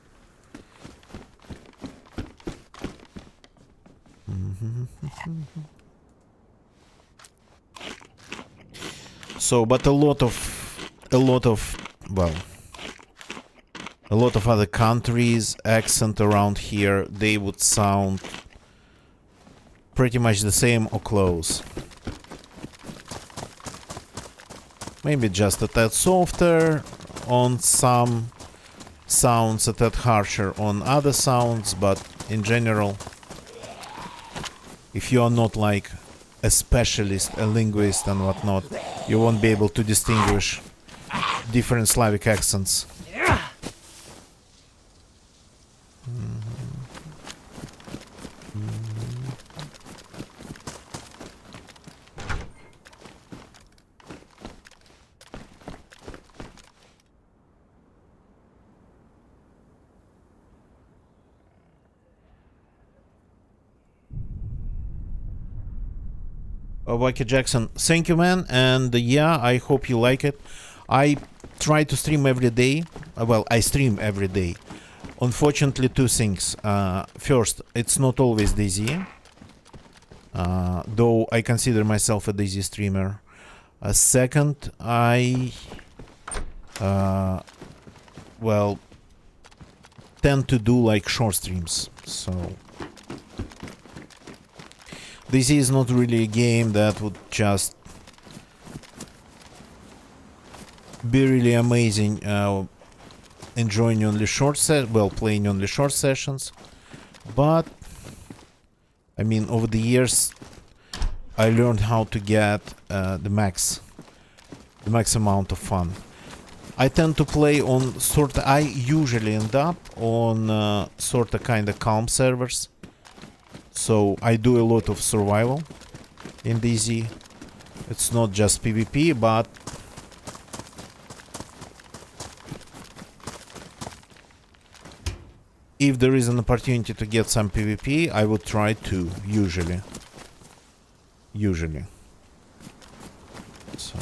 So, but a lot of, well, a lot of other countries' accent around here, they would sound pretty much the same or close. Maybe just a tad softer on some sounds, a tad harsher on other sounds, but in general, if you are not like a specialist, a linguist and whatnot, you won't be able to distinguish different Slavic accents. Wacky Jackson, thank you, man, and yeah, I hope you like it. I try to stream every day. Well, I stream every day. Unfortunately, two things. First, it's not always DayZ, though I consider myself a DayZ streamer. Second, I well, tend to do like short streams, so this is not really a game that would just be really amazing enjoying only playing only short sessions. But I mean, over the years I learned how to get the max amount of fun. I tend to play on I usually end up on sorta kinda calm servers. So I do a lot of survival in DayZ. It's not just PvP, but if there is an opportunity to get some PvP, I would try to, usually. So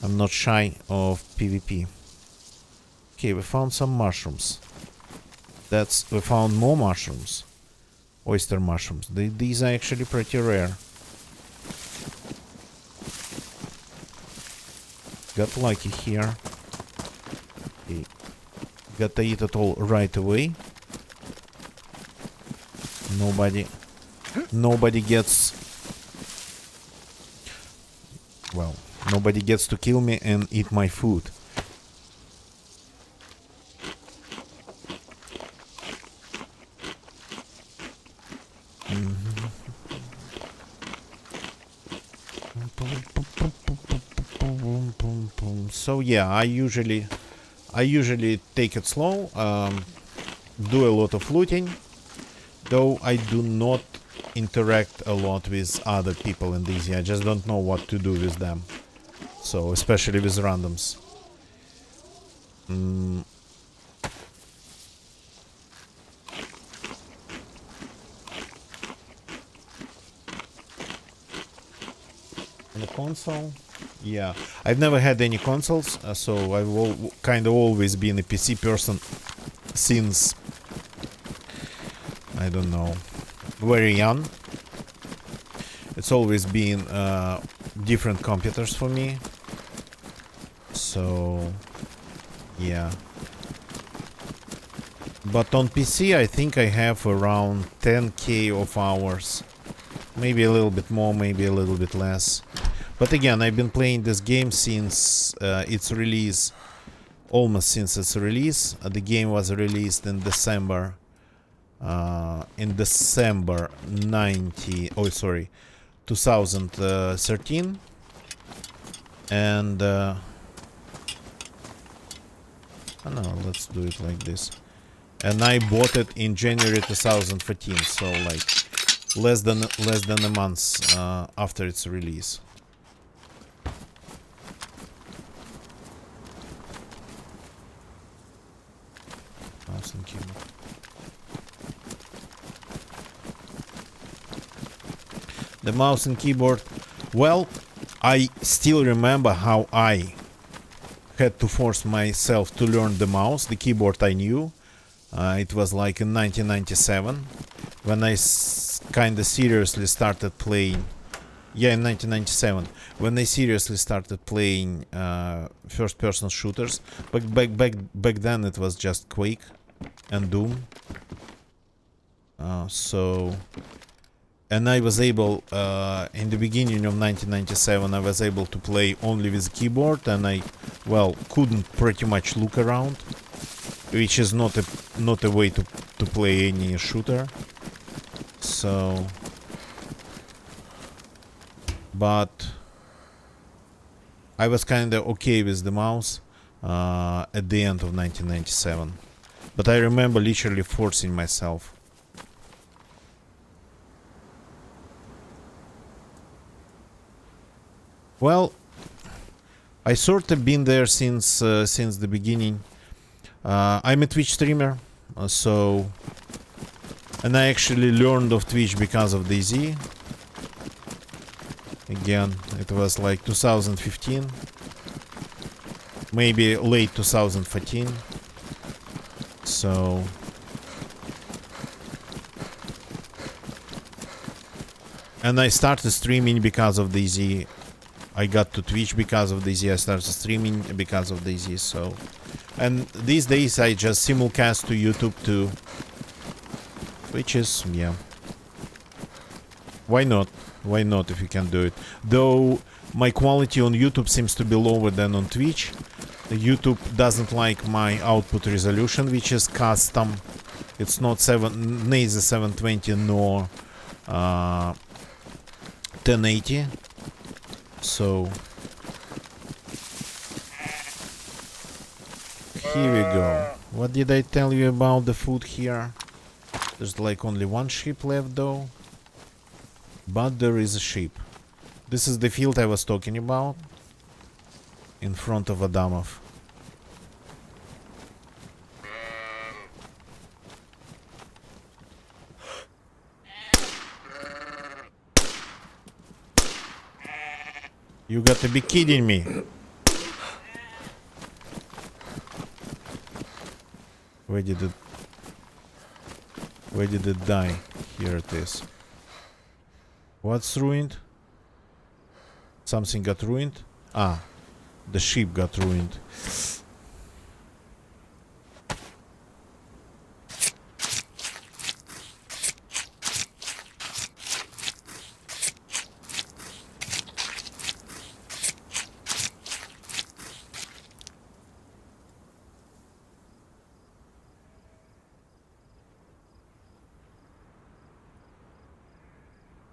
I'm not shy of PvP. Okay, we found some mushrooms. We found more mushrooms. Oyster mushrooms. These are actually pretty rare. Got lucky here. Okay. Gotta eat it all right away. Nobody gets... Well, nobody gets to kill me and eat my food. So yeah, I usually take it slow, do a lot of looting, though I do not interact a lot with other people in DayZ. I just don't know what to do with them. So especially with randoms. On the console, yeah, I've never had any consoles, so I've kind of always been a PC person since, I don't know, very young. It's always been different computers for me, so yeah. But on PC I think I have around 10k of hours, maybe a little bit more, maybe a little bit less. But again, I've been playing this game since its release, almost since its release. The game was released in December 2013. And I don't know, let's do it like this. And I bought it in January 2014, so like less than a month after its release. Mouse and keyboard. The mouse and keyboard, well, I still remember how I had to force myself to learn the mouse. The keyboard I knew. It was like in 1997 when I kind of seriously started playing. Yeah, in 1997 when I seriously started playing first-person shooters. But back then it was just Quake and Doom. And I was able, in the beginning of 1997, I was able to play only with keyboard, and I, well, couldn't pretty much look around, which is not a way to play any shooter. So, but I was kind of okay with the mouse at the end of 1997. But I remember literally forcing myself. Well, I sort of been there since the beginning. I'm a Twitch streamer, and I actually learned of Twitch because of DayZ. Again, it was like 2015, maybe late 2014. So and I started streaming because of DayZ. I got to Twitch because of DayZ. I started streaming because of DayZ. So, and these days I just simulcast to YouTube too, which is, yeah, why not? Why not if you can do it? Though my quality on YouTube seems to be lower than on Twitch. YouTube doesn't like my output resolution, which is custom. It's not neither 720 nor 1080. So here we go. What did I tell you about the food here? There's like only one sheep left though. But there is a sheep. This is the field I was talking about. In front of Adamov. You got to be kidding me. Where did it die? Here it is. What's ruined? Something got ruined? Ah, the sheep got ruined.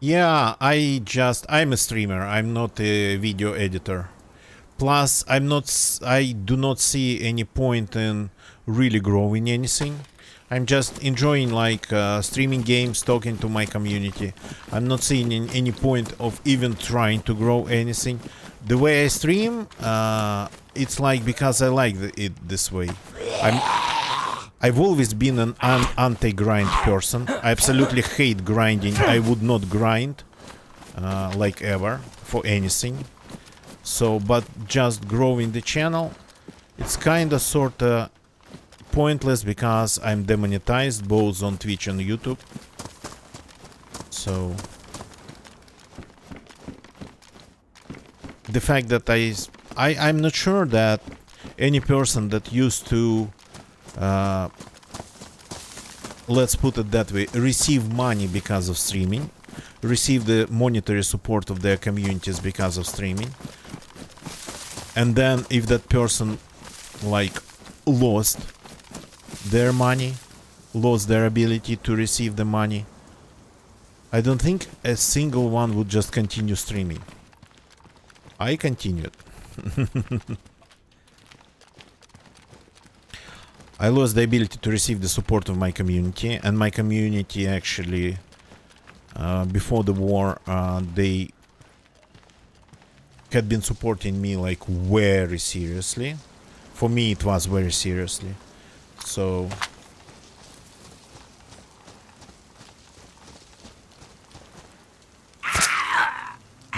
Yeah, I'm a streamer. I'm not a video editor. Plus, I do not see any point in really growing anything. I'm just enjoying like streaming games, talking to my community. I'm not seeing any point of even trying to grow anything. The way I stream, it's like because I like it this way. I've always been an anti-grind person. I absolutely hate grinding. I would not grind, like ever, for anything. So, but just growing the channel, it's kinda sorta pointless because I'm demonetized both on Twitch and YouTube. So, the fact that I'm not sure that any person that used to let's put it that way, receive money because of streaming, receive the monetary support of their communities because of streaming, and then if that person like lost their money, lost their ability to receive the money, I don't think a single one would just continue streaming. I continued. I lost the ability to receive the support of my community, and my community actually, before the war, they had been supporting me like very seriously. For me, it was very seriously. So,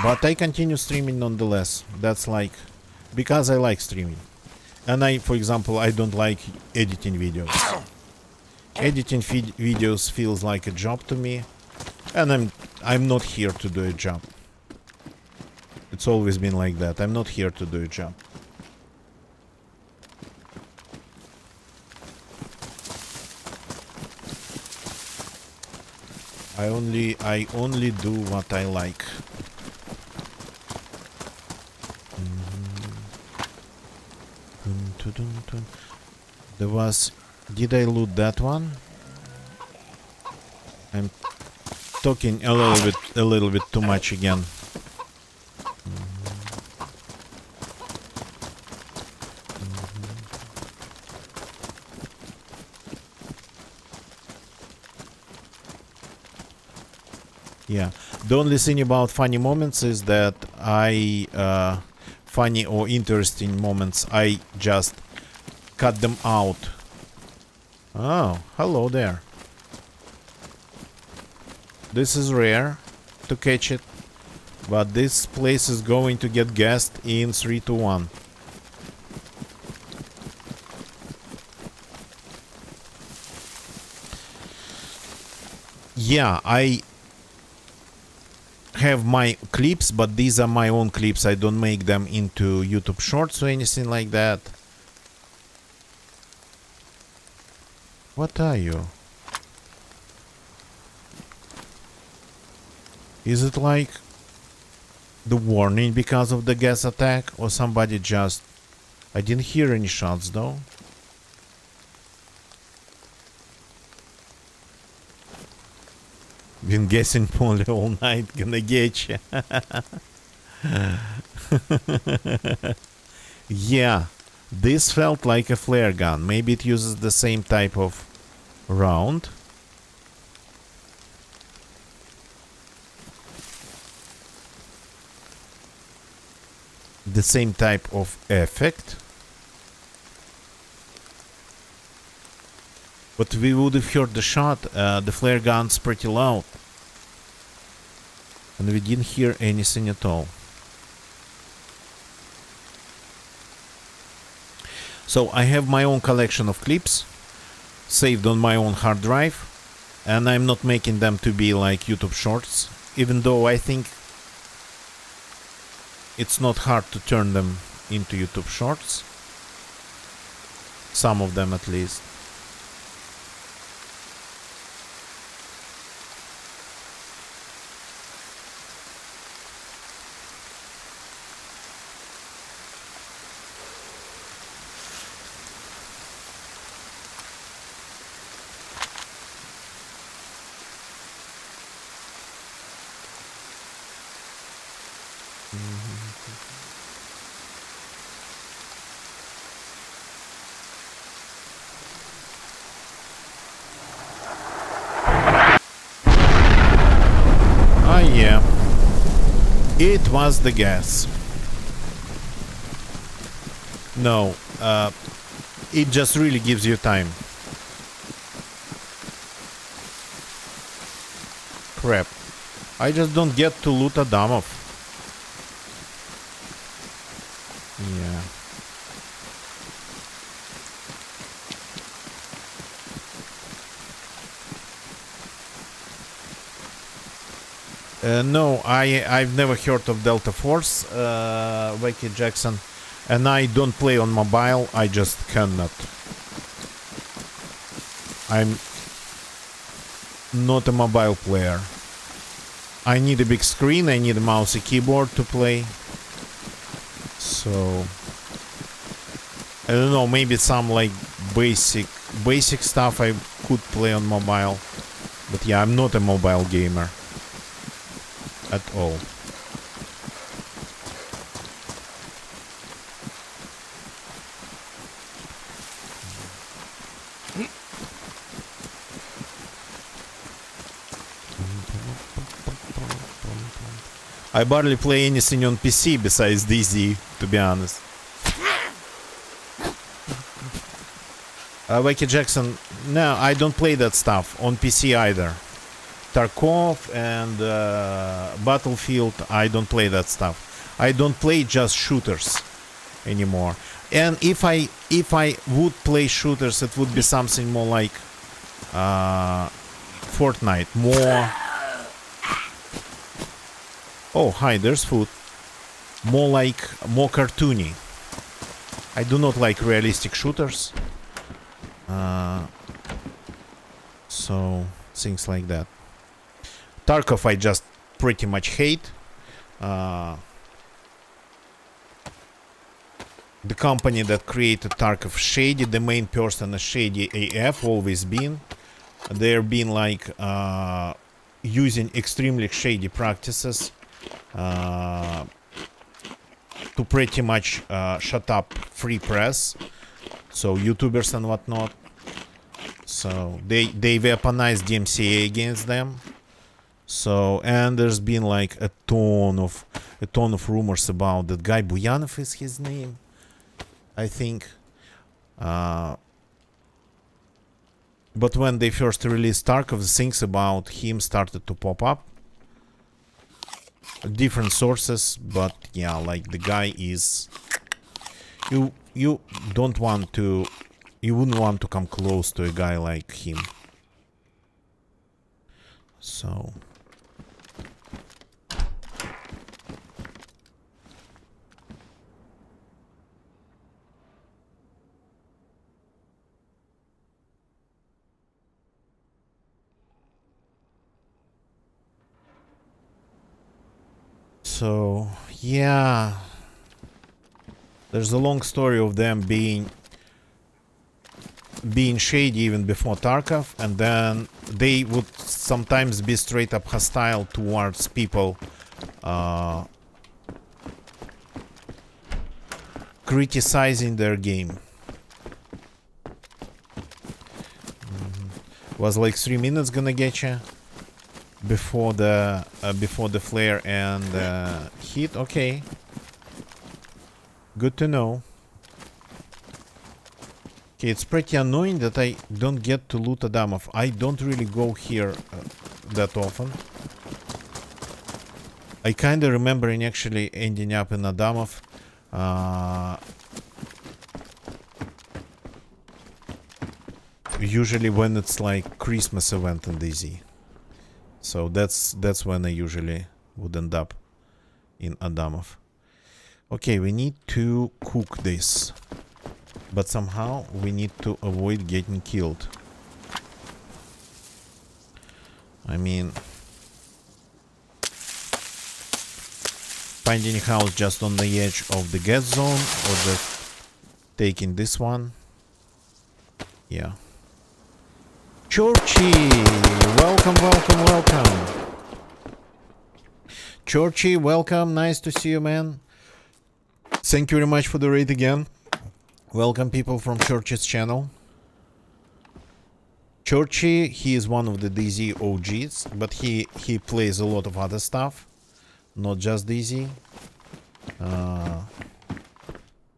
But I continue streaming nonetheless. That's like... because I like streaming. And I, for example, I don't like editing videos. Editing videos feels like a job to me. And I'm not here to do a job. It's always been like that. I'm not here to do a job. I only do what I like. There was... did I loot that one? I'm talking a little bit too much again. Yeah, the only thing about funny moments is that funny or interesting moments, I just cut them out. Oh, hello there. This is rare to catch it, but this place is going to get gassed in 3, 2, 1. Yeah, I have my clips, but these are my own clips. I don't make them into YouTube Shorts or anything like that. What are you? Is it like the warning because of the gas attack, or somebody just... I didn't hear any shots though. Been guessing poorly all night, gonna get you. Yeah, this felt like a flare gun. Maybe it uses the same type of round. The same type of effect. But we would have heard the shot. The flare gun's pretty loud. And we didn't hear anything at all. So I have my own collection of clips saved on my own hard drive, and I'm not making them to be like YouTube Shorts, even though I think it's not hard to turn them into YouTube Shorts. Some of them at least. Yeah, it was the gas. No, it just really gives you time. Crap, I just don't get to loot Adamov. Yeah. No, I've never heard of Delta Force, Wacky Jackson, and I don't play on mobile. I just cannot. I'm not a mobile player. I need a big screen. I need a mouse and keyboard to play. So I don't know. Maybe some like basic stuff I could play on mobile, but yeah, I'm not a mobile gamer at all. I barely play anything on PC besides DZ, to be honest. Wacky Jackson, no, I don't play that stuff on PC either. Tarkov and Battlefield. I don't play that stuff. I don't play just shooters anymore. And if I would play shooters, it would be something more like Fortnite, more. Oh, hi, there's food. More cartoony. I do not like realistic shooters. So things like that. Tarkov I just pretty much hate. The company that created Tarkov shady. The main person is shady AF, always been. They're been like using extremely shady practices to pretty much shut up free press, so YouTubers and whatnot. So they weaponized DMCA against them. So, and there's been like a ton of rumors about that guy. Buyanov is his name, I think. But when they first released Tarkov, the things about him started to pop up. Different sources, but yeah, like the guy is, you don't want to, you wouldn't want to come close to a guy like him. So yeah, there's a long story of them being shady even before Tarkov, and then they would sometimes be straight up hostile towards people criticizing their game. Was like 3 minutes gonna get you before the flare and hit. Okay, good to know. Okay, it's pretty annoying that I don't get to loot Adamov. I don't really go here that often. I kind of remember actually ending up in Adamov. Usually when it's like Christmas event in DayZ. So that's when I usually would end up in Adamov. Okay, we need to cook this. But somehow we need to avoid getting killed. I mean, finding a house just on the edge of the gas zone, or just taking this one. Yeah. Chorchy! Welcome, welcome, welcome. Chorchy, welcome. Nice to see you, man. Thank you very much for the raid again. Welcome people from Church's channel. Churchy, he is one of the DayZ OGs, but he plays a lot of other stuff, not just DayZ.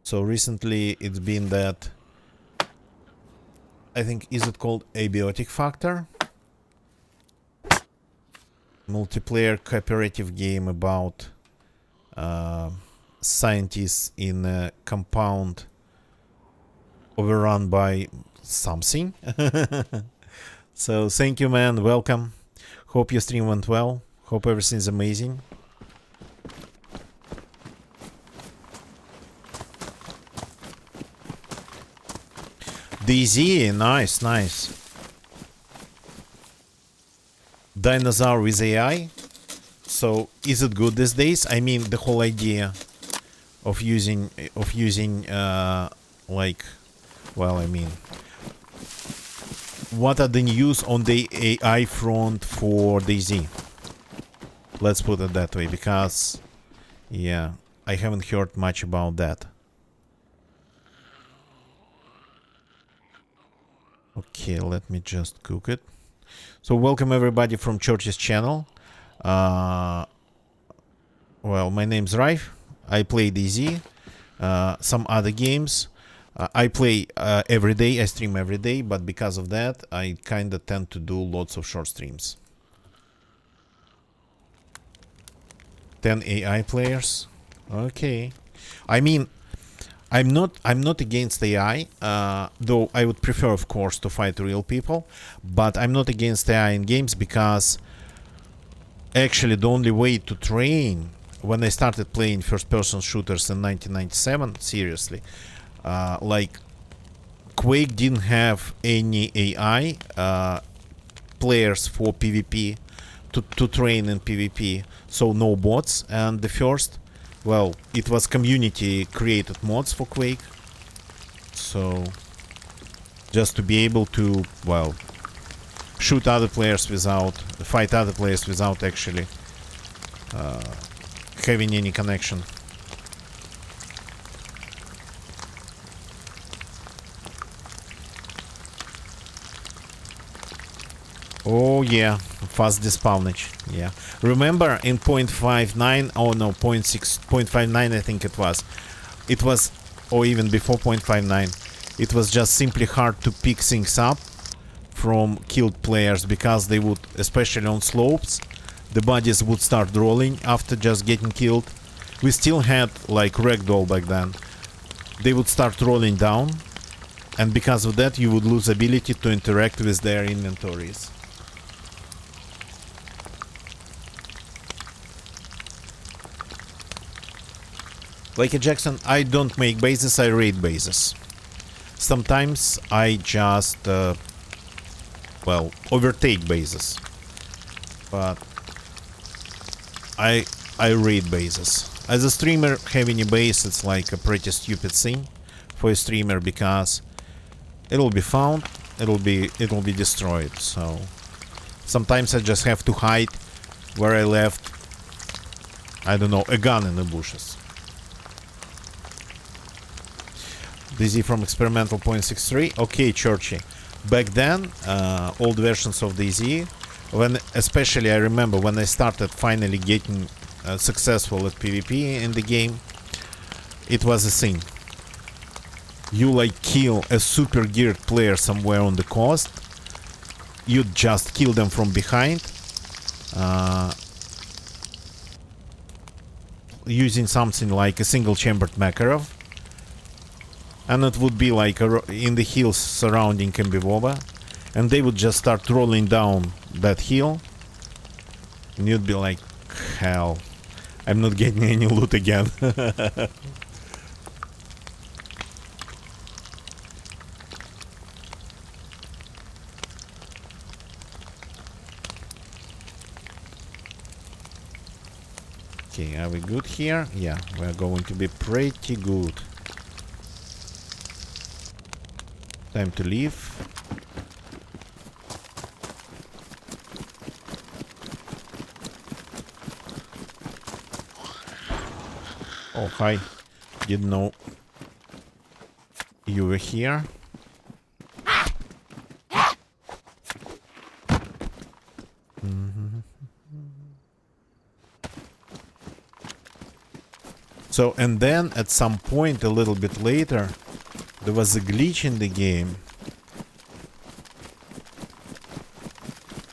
So recently it's been that, I think, is it called Abiotic Factor? Multiplayer cooperative game about scientists in a compound overrun by something. So thank you, man. Welcome. Hope your stream went well. Hope everything's amazing. DayZ, nice, nice. Dinosaur with AI. So is it good these days? I mean, the whole idea of using like, well, I mean, what are the news on the AI front for DayZ? Let's put it that way, because yeah, I haven't heard much about that. Okay, let me just cook it. So welcome everybody from Church's channel. Well, my name's Rife. I play DayZ, some other games. I play every day, I stream every day, but because of that, I kind of tend to do lots of short streams. 10 AI players. Okay. I mean, I'm not against AI, though I would prefer, of course, to fight real people. But I'm not against AI in games because actually the only way to train, when I started playing first-person shooters in 1997, seriously, like Quake didn't have any AI players for PvP to train in PvP, so no bots. And the first, well, it was community created mods for Quake, so just to be able to, well, shoot other players without, fight other players without actually having any connection. Oh yeah, fast despawnage. Yeah. Remember in 0.59, oh no, 0.6, 0.59 I think it was, or even before 0.59, it was just simply hard to pick things up from killed players because they would, especially on slopes, the bodies would start rolling after just getting killed. We still had like ragdoll back then. They would start rolling down, and because of that you would lose ability to interact with their inventories. Like a Jackson, I don't make bases, I raid bases. Sometimes I just, well, overtake bases. But I raid bases. As a streamer, having a base, it's like a pretty stupid thing for a streamer because it'll be found, it'll be destroyed. So sometimes I just have to hide where I left, I don't know, a gun in the bushes. DZ from Experimental 0.63. Okay, Churchy. Back then, old versions of DZ, when especially I remember when I started finally getting successful at PvP in the game, it was a thing. You like kill a super geared player somewhere on the coast, you just kill them from behind, using something like a single chambered Makarov. And it would be like in the hills surrounding Kembivoba, and they would just start rolling down that hill, and you'd be like, hell, I'm not getting any loot again. Okay, are we good here? Yeah, we're going to be pretty good. Time to leave. Oh, hi. Didn't know you were here. So, and then at some point a little bit later, there was a glitch in the game,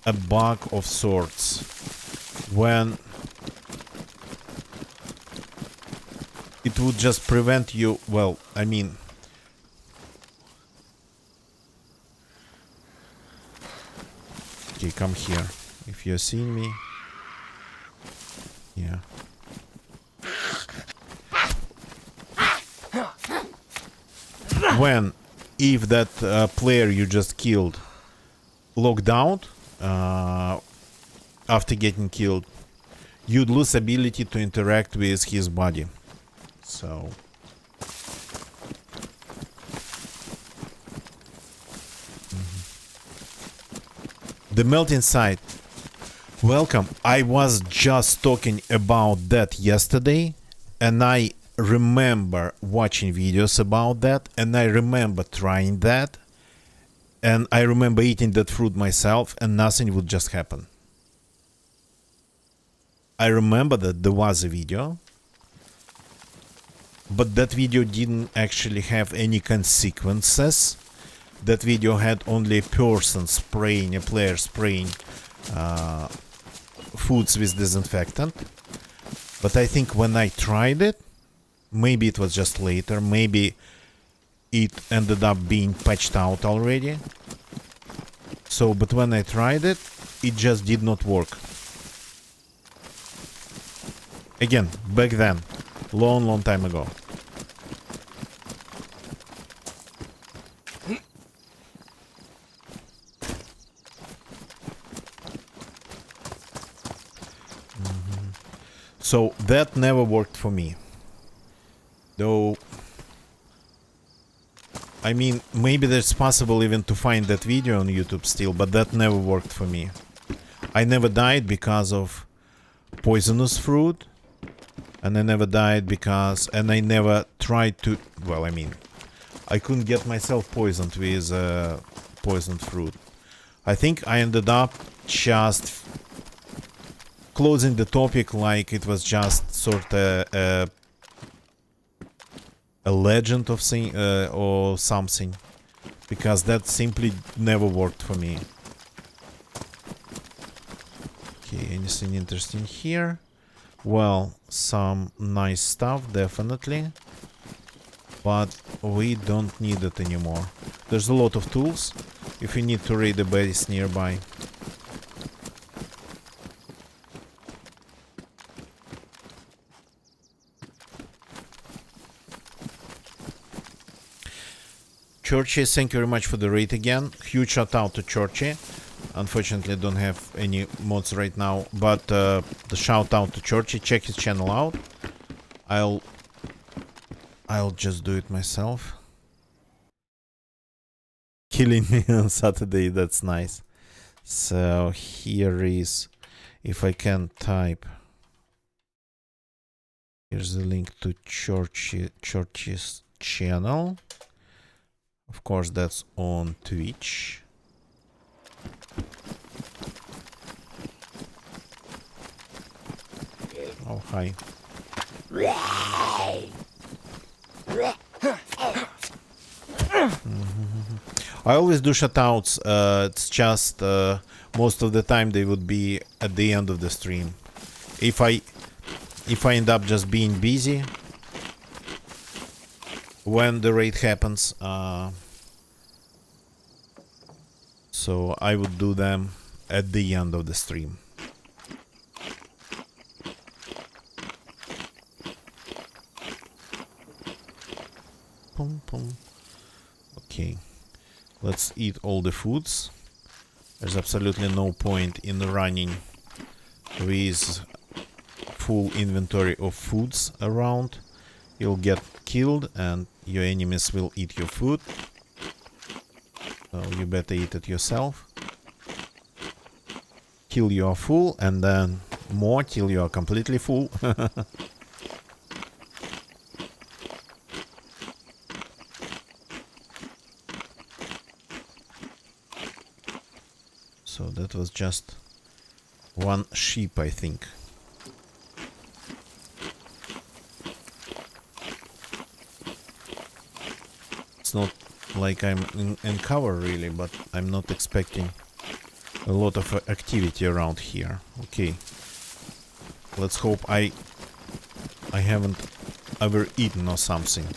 a bug of sorts, when it would just prevent you, well, I mean, okay, come here, if you're seeing me, yeah. When, if that player you just killed logged out after getting killed, you'd lose ability to interact with his body. So the melting site. Welcome. I was just talking about that yesterday, and I remember watching videos about that, and I remember trying that, and I remember eating that fruit myself, and nothing would just happen. I remember that there was a video, but that video didn't actually have any consequences. That video had only a person spraying, a player spraying foods with disinfectant. But I think when I tried it, maybe it was just later, maybe it ended up being patched out already. So, but when I tried it, it just did not work. Again, back then, long time ago. So that never worked for me. Though, I mean, maybe it's possible even to find that video on YouTube still, but that never worked for me. I never died because of poisonous fruit, and I never died because, and I never tried to, well, I mean, I couldn't get myself poisoned with poisoned fruit. I think I ended up just closing the topic like it was just sort of a legend of or something, because that simply never worked for me. Okay, anything interesting here? Well, some nice stuff, definitely, but we don't need it anymore. There's a lot of tools if you need to raid a base nearby. Churchy, thank you very much for the raid again. Huge shout out to Churchy. Unfortunately, I don't have any mods right now, but the shout out to Churchy. Check his channel out. I'll just do it myself. Killing me on Saturday, that's nice. So here is, if I can type, here's the link to Churchy's channel. Of course, that's on Twitch. Oh, hi. I always do shoutouts. It's just most of the time they would be at the end of the stream. If I end up just being busy when the raid happens, so I would do them at the end of the stream. Pum, pum. Okay, let's eat all the foods. There's absolutely no point in running with full inventory of foods around. You'll get killed and your enemies will eat your food. So you better eat it yourself. Till you are full, and then more till you are completely full. So that was just one sheep, I think. It's not like I'm in cover really, but I'm not expecting a lot of activity around here. Okay, let's hope I haven't ever eaten or something.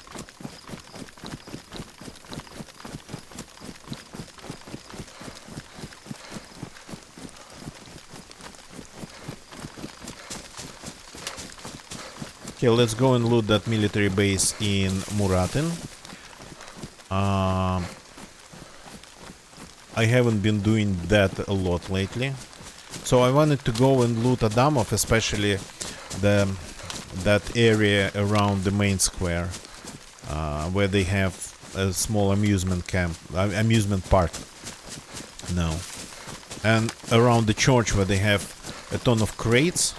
Okay, let's go and loot that military base in Muratin. I haven't been doing that a lot lately, so I wanted to go and loot Adamov, especially that area around the main square, where they have a small amusement park now, and around the church where they have a ton of crates,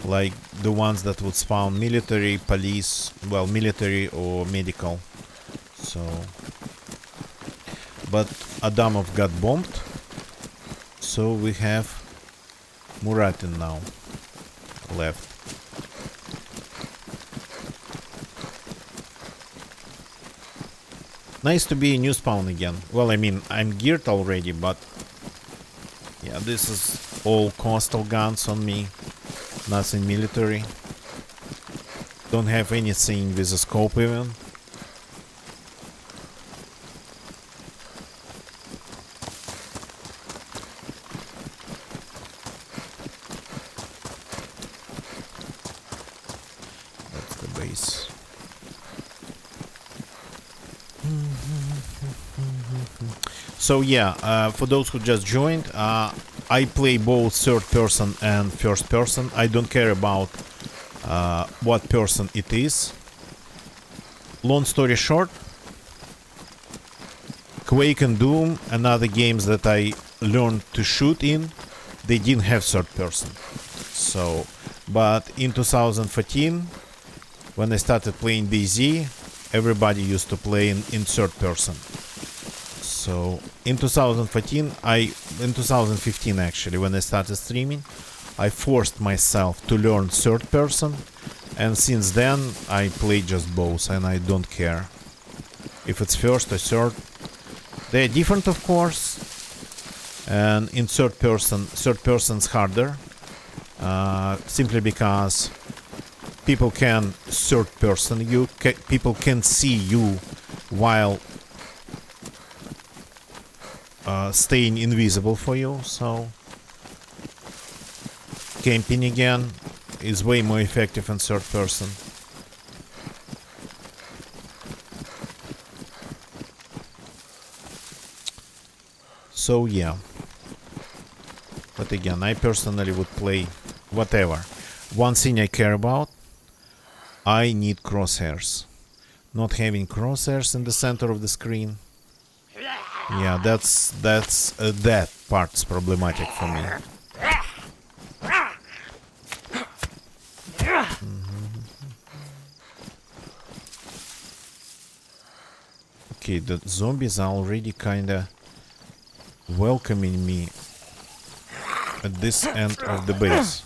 like the ones that would spawn military, police, well, military or medical. So, but Adamov got bombed, so we have Muratin now left. Nice to be a new spawn again. Well, I mean, I'm geared already, but yeah, this is all coastal guns on me, nothing military. Don't have anything with a scope even. That's the base. So yeah, for those who just joined, I play both third person and first person. I don't care about what person it is. Long story short, Quake and Doom and other games that I learned to shoot in, they didn't have third person. So, but in 2014, when I started playing DayZ, everybody used to play in third person. So in 2014, in 2015 actually, when I started streaming, I forced myself to learn third person, and since then I play just both, and I don't care if it's first or third. They are different, of course, and in third person's harder, simply because people can third person you, people can see you while staying invisible for you, so camping again is way more effective in third person. So yeah, but again, I personally would play whatever. One thing I care about, I need crosshairs. Not having crosshairs in the center of the screen, yeah, that part's problematic for me. Okay, the zombies are already kinda welcoming me at this end of the base,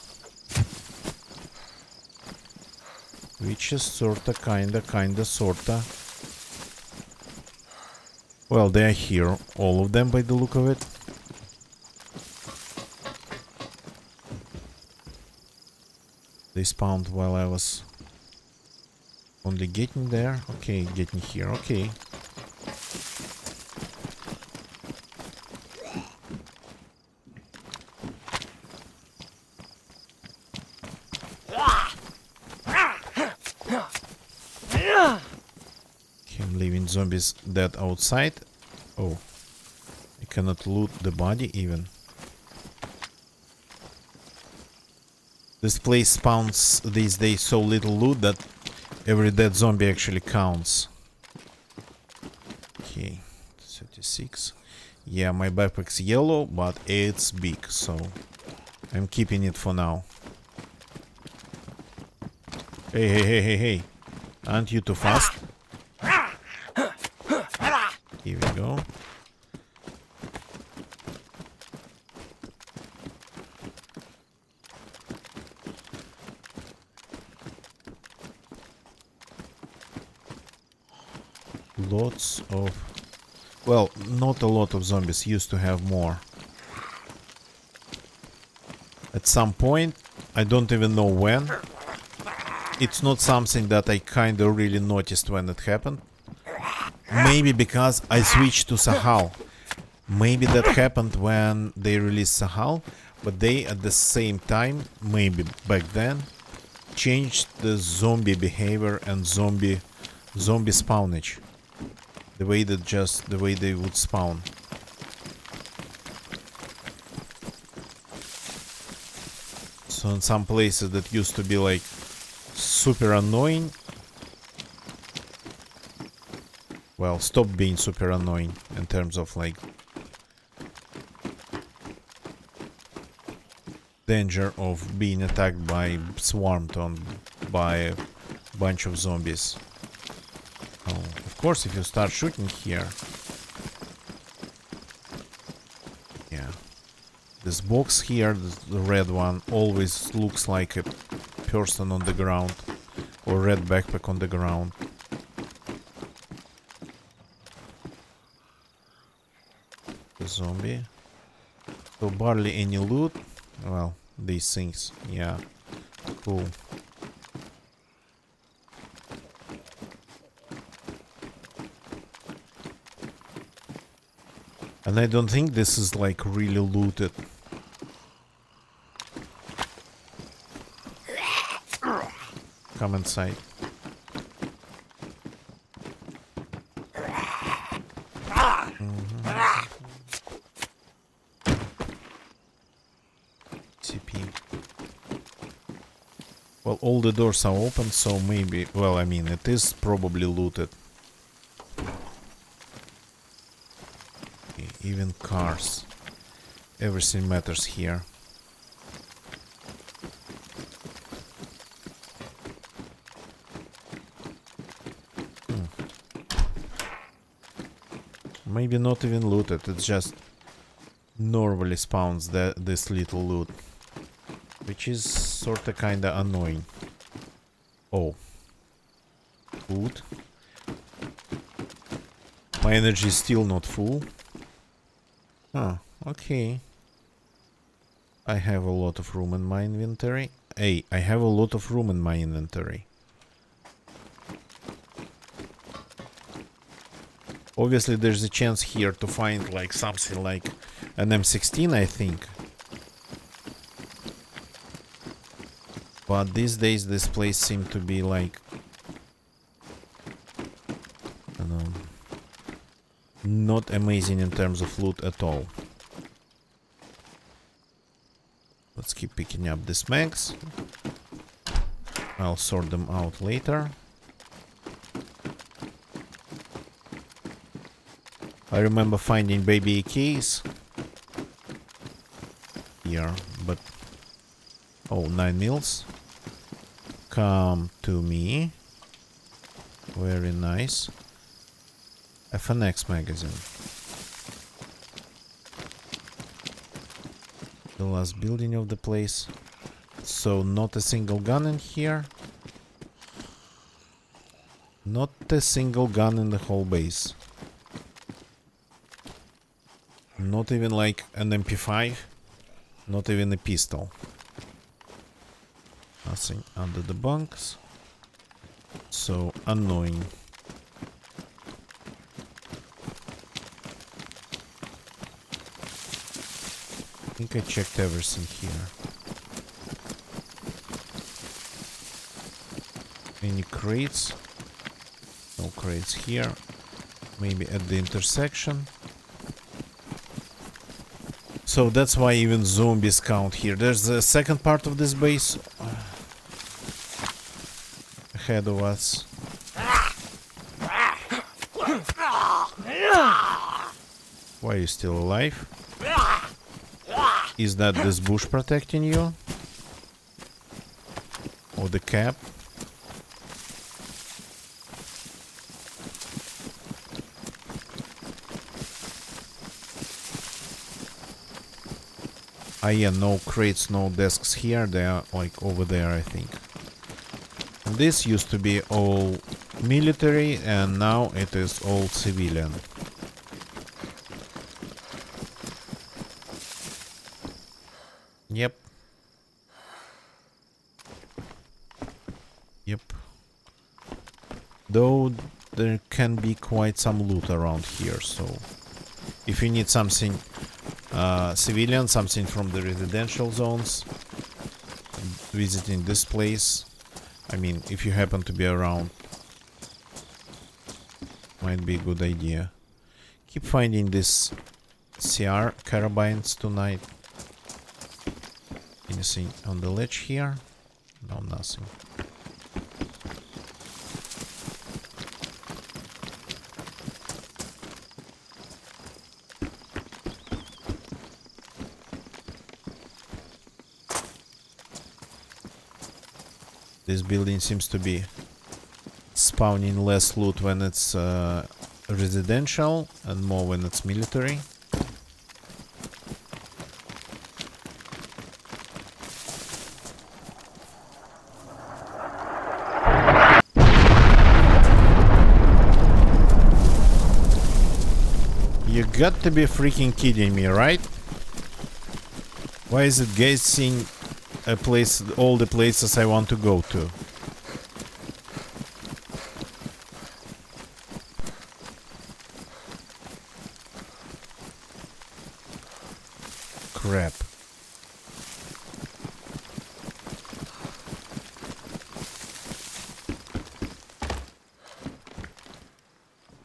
which is sorta, kinda, sorta. Well, they are here, all of them by the look of it. They spawned while I was only getting there. Okay, getting here, okay. I'm leaving zombies dead outside. Oh, I cannot loot the body even. This place spawns these days so little loot that every dead zombie actually counts. Okay, 36. Yeah, my backpack's yellow, but it's big, so I'm keeping it for now. Hey. Aren't you too fast? Here we go. Lots of... Well, not a lot of zombies. Used to have more. At some point, I don't even know when. It's not something that I kinda really noticed when it happened. Maybe because I switched to Sahal. Maybe that happened when they released Sahal, but they at the same time, maybe back then, changed the zombie behavior and zombie spawnage. The way they would spawn. So in some places that used to be like super annoying, well, stop being super annoying in terms of like danger of being attacked by swarmed on by a bunch of zombies. Oh, of course, if you start shooting here, yeah, this box here, the red one, always looks like a person on the ground or red backpack on the ground. The zombie. So barely any loot. Well, these things, yeah, cool. And I don't think this is like really looted. Come inside. CP. Well, all the doors are open, so maybe... Well, I mean, it is probably looted. Okay, even cars. Everything matters here. Maybe not even looted, it just normally spawns this little loot. Which is sorta kinda annoying. Oh. Food. My energy is still not full. Ah, okay. I have a lot of room in my inventory. Hey, I have a lot of room in my inventory. Obviously, there's a chance here to find like something like an M16, I think. But these days, this place seems to be like, I don't know, not amazing in terms of loot at all. Let's keep picking up these mags. I'll sort them out later. I remember finding baby AKs here, but oh, 9 mils. Come to me. Very nice. FNX magazine. The last building of the place. So not a single gun in here. Not a single gun in the whole base. Not even like an MP5. Not even a pistol. Nothing under the bunks. So annoying. I think I checked everything here. Any crates? No crates here. Maybe at the intersection. So that's why even zombies count here. There's the second part of this base ahead of us. Why are you still alive? Is that this bush protecting you? Or the cap? Ah yeah, no crates, no desks here, they are like over there, I think. And this used to be all military and now it is all civilian. Yep. Yep. Though there can be quite some loot around here, so if you need something civilian, something from the residential zones, visiting this place, I mean, if you happen to be around, might be a good idea. Keep finding these CR carabines tonight. Anything on the ledge here? No, nothing. This building seems to be spawning less loot when it's residential and more when it's military. You got to be freaking kidding me, right? Why is it guessing a place, all the places I want to go to?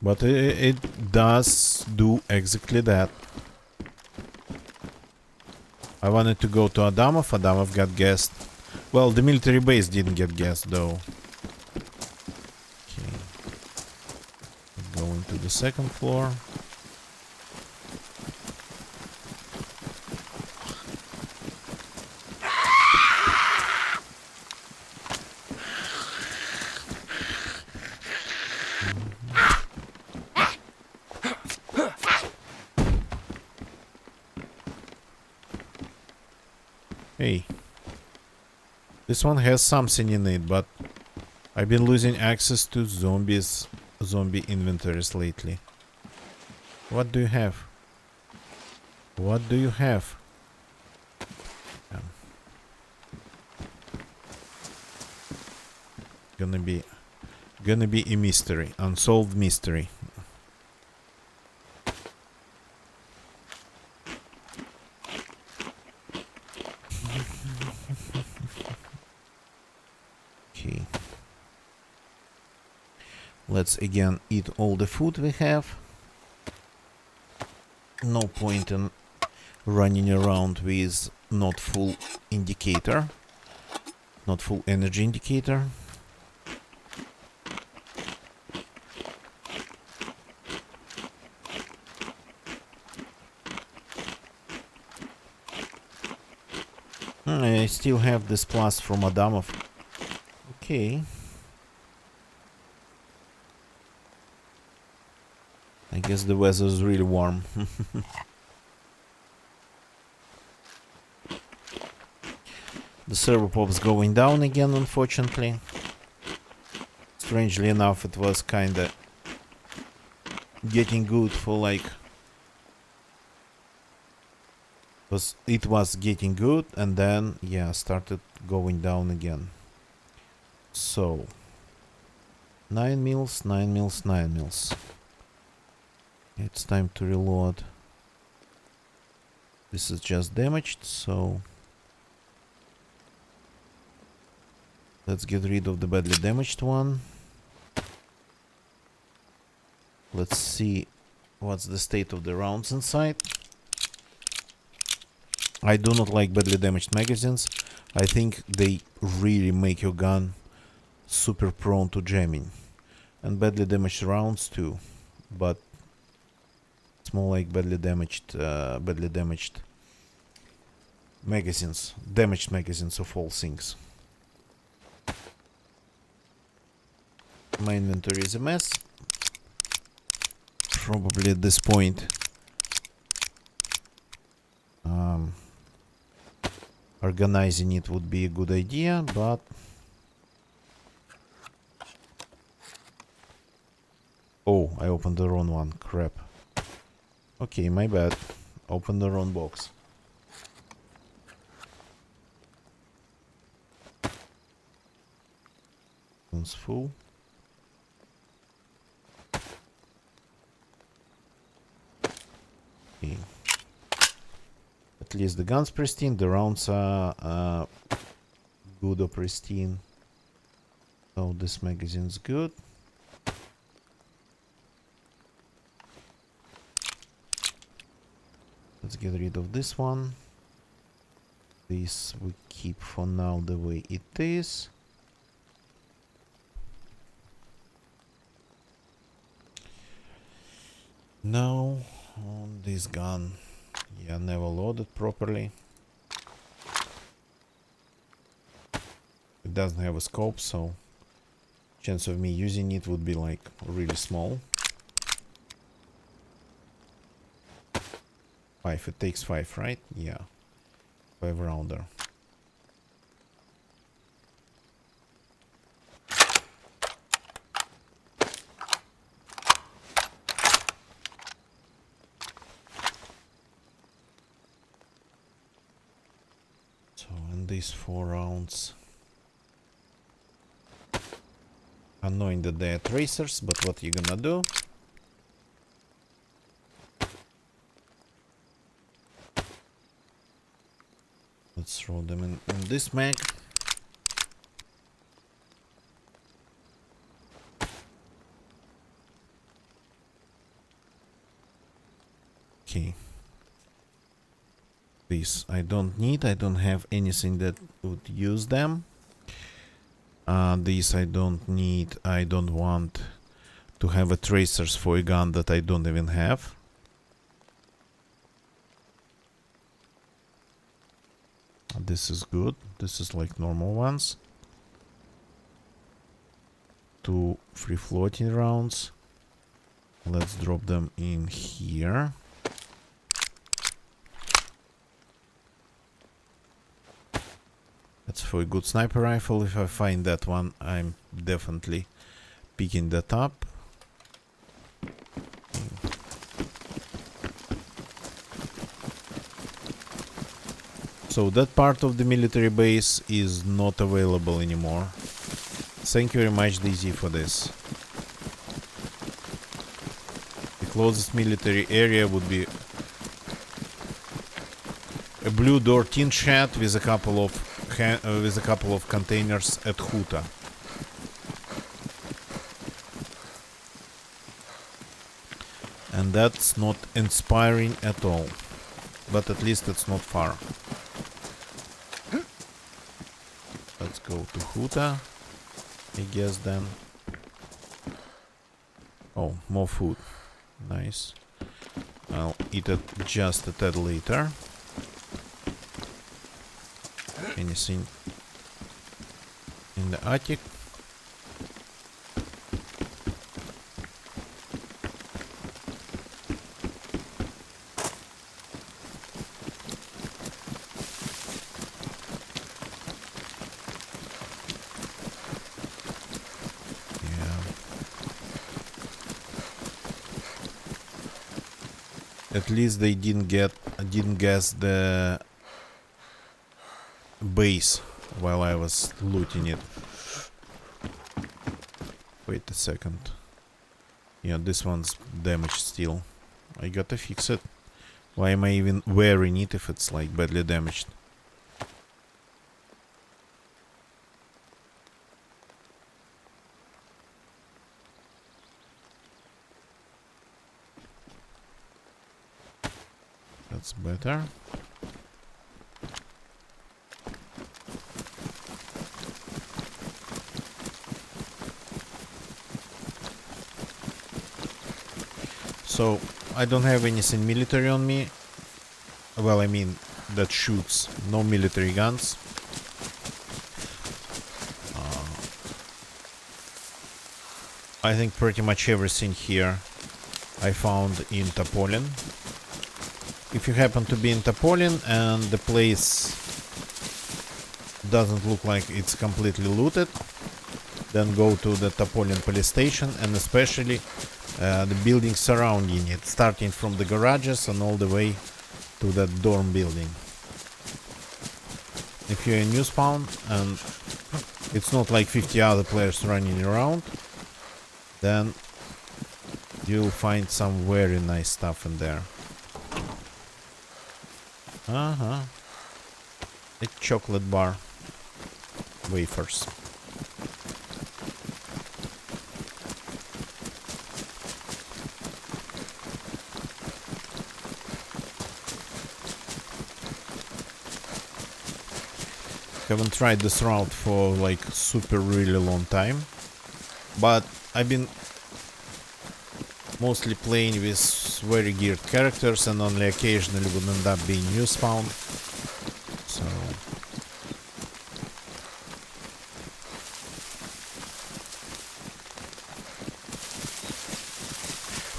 But it does do exactly that. I wanted to go to Adamov. Adamov got gassed. Well, the military base didn't get gassed though. Okay. Going to the second floor. Hey. This one has something in it, but I've been losing access to zombie inventories lately. What do you have? What do you have? Gonna be a mystery, unsolved mystery. Okay. Let's again eat all the food we have. No point in running around with not full indicator, not full energy indicator. I still have this plus from Adamov. Okay. I guess the weather is really warm. The server pop's going down again, unfortunately. Strangely enough, it was kinda getting good for like... It was getting good and then, yeah, started going down again. So... 9 mils, 9 mils, 9 mils. It's time to reload. This is just damaged, so... Let's get rid of the badly damaged one. Let's see what's the state of the rounds inside. I do not like badly damaged magazines. I think they really make your gun super prone to jamming. And badly damaged rounds too. But it's more like badly damaged magazines. Damaged magazines of all things. My inventory is a mess. Probably at this point organizing it would be a good idea, but oh, I opened the wrong one. Crap. Okay, my bad. Opened the wrong box. One's full. Okay. At least the gun's pristine, the rounds are good or pristine. So this magazine's good. Let's get rid of this one. This we keep for now the way it is. Now on this gun, yeah, never loaded properly. It doesn't have a scope, so chance of me using it would be like really small. 5, it takes 5, right? Yeah, 5 rounder. These 4 rounds. Annoying that they are tracers, but what you gonna do? Let's throw them in this mag. Okay. This I don't need. I don't have anything that would use them. This I don't need. I don't want to have a tracers for a gun that I don't even have. This is good. This is like normal ones. 2 free floating rounds. Let's drop them in here. That's for a good sniper rifle. If I find that one, I'm definitely picking that up. So that part of the military base is not available anymore. Thank you very much, DZ, for this. The closest military area would be a blue door tin shed with a couple of containers at Huta. And that's not inspiring at all. But at least it's not far. Let's go to Huta, I guess then. Oh, more food. Nice. I'll eat it just a tad later. Anything in the attic? At least they didn't guess the base while I was looting it. Wait a second. Yeah, this one's damaged still. I gotta fix it. Why am I even wearing it if it's like badly damaged? That's better. So, I don't have anything military on me. Well, I mean, that shoots. No military guns. I think pretty much everything here I found in Topolin. If you happen to be in Topolin and the place doesn't look like it's completely looted, then go to the Topolin police station, and especially the buildings surrounding it, starting from the garages and all the way to that dorm building. If you're a new spawn and it's not like 50 other players running around, then you'll find some very nice stuff in there. A chocolate bar. Wafers. Haven't tried this route for like super really long time, but I've been mostly playing with very geared characters and only occasionally would end up being new spawn. So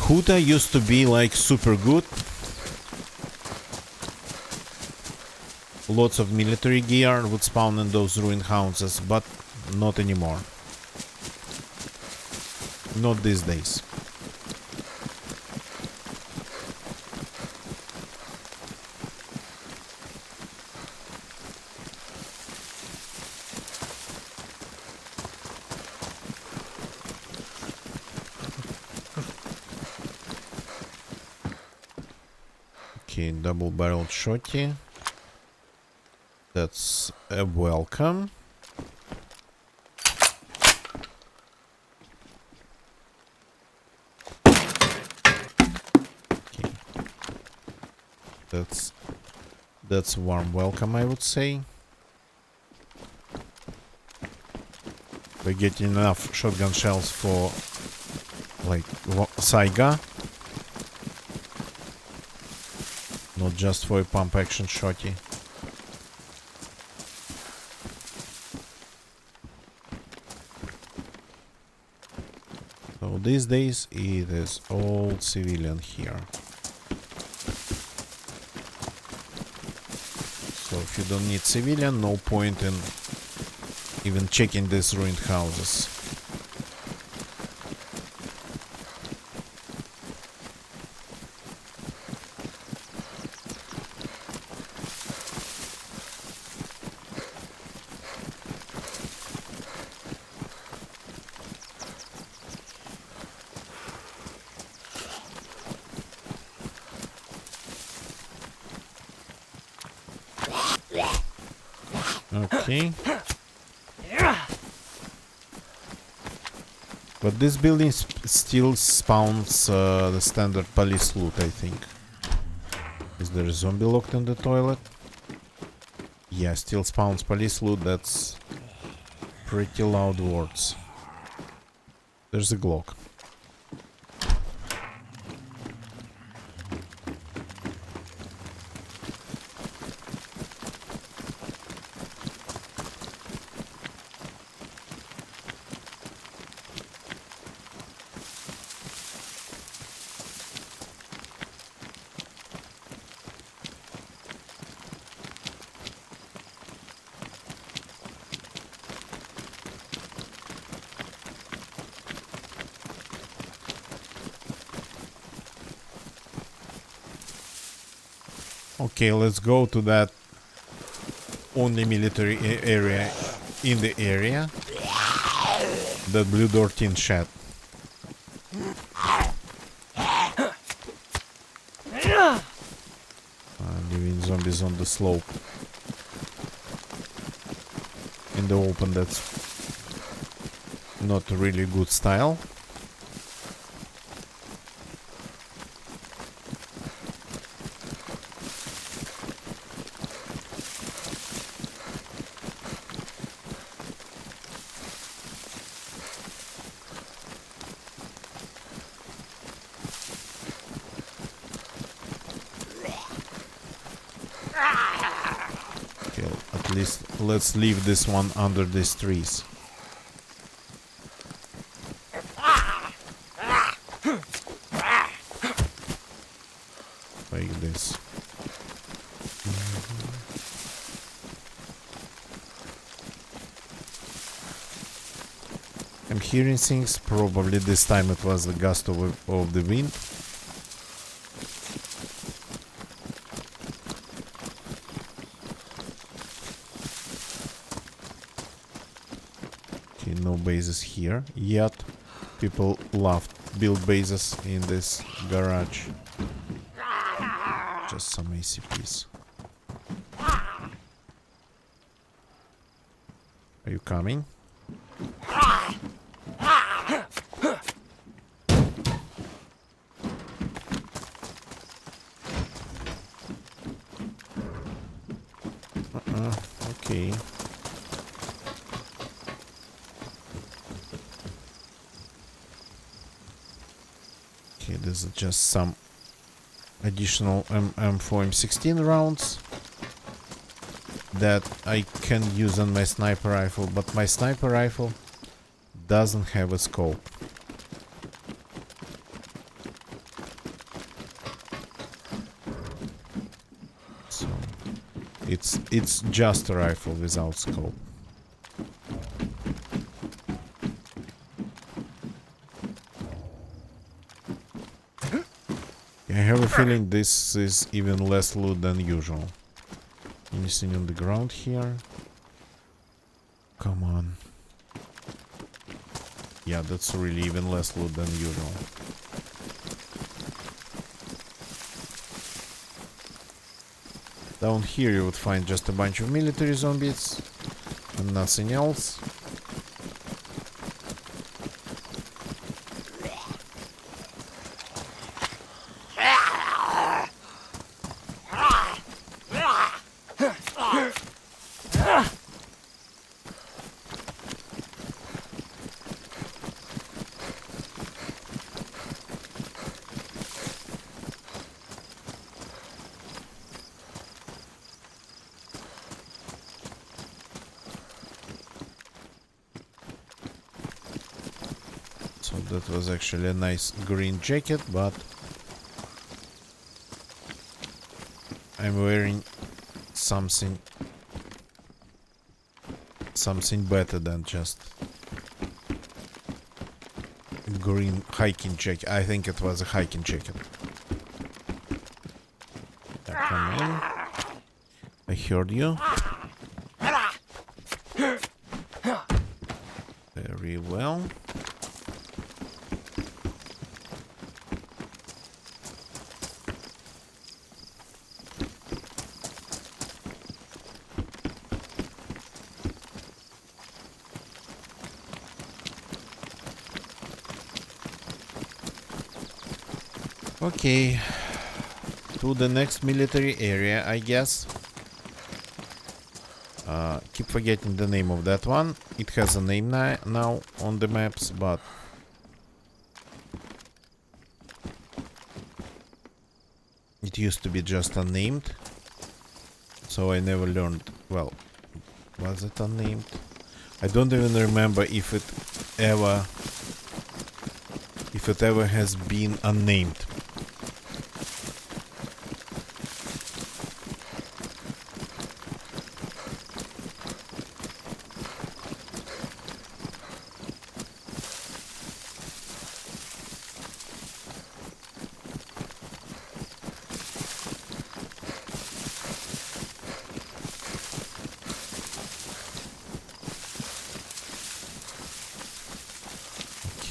Huta used to be like super good. Lots of military gear would spawn in those ruined houses, but not anymore. Not these days. Okay, double-barreled shotty. That's a welcome. Okay. that's a warm welcome, I would say. We're getting enough shotgun shells for like Saiga, not just for a pump action shotty. So these days it is all civilian here. So if you don't need civilian, no point in even checking these ruined houses. Okay. But this building still spawns the standard police loot, I think. Is there a zombie locked in the toilet? Yeah, still spawns police loot. That's pretty loud words. There's a Glock. Okay, let's go to that only military area in the area. That blue door tin shed. Leaving zombies on the slope. In the open, that's not really good style. At least let's leave this one under these trees. Like this. I'm hearing things. Probably this time it was the gust of the wind. No bases here yet. People love build bases in this garage. Just some ACPs. Are you coming? Okay. This is just some additional M4 M16 rounds that I can use on my sniper rifle, but my sniper rifle doesn't have a scope. So it's just a rifle without scope. I have a feeling this is even less loot than usual. Anything on the ground here? Come on. Yeah, that's really even less loot than usual. Down here you would find just a bunch of military zombies and nothing else. So that was actually a nice green jacket, but I'm wearing something better than just green hiking jacket. I think it was a hiking jacket. Come in. I heard you. Very well. Okay, to the next military area, I guess. Keep forgetting the name of that one. It has a name now on the maps, but it used to be just unnamed. So I never learned. Well, was it unnamed? I don't even remember if it ever has been unnamed.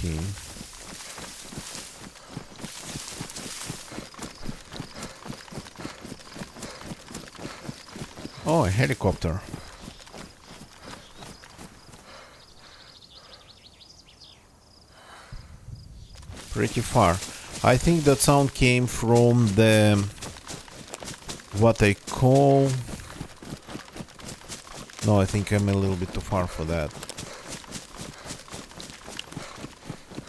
Okay. Oh, a helicopter. Pretty far. I think that sound came from the what I call. No, I think I'm a little bit too far for that.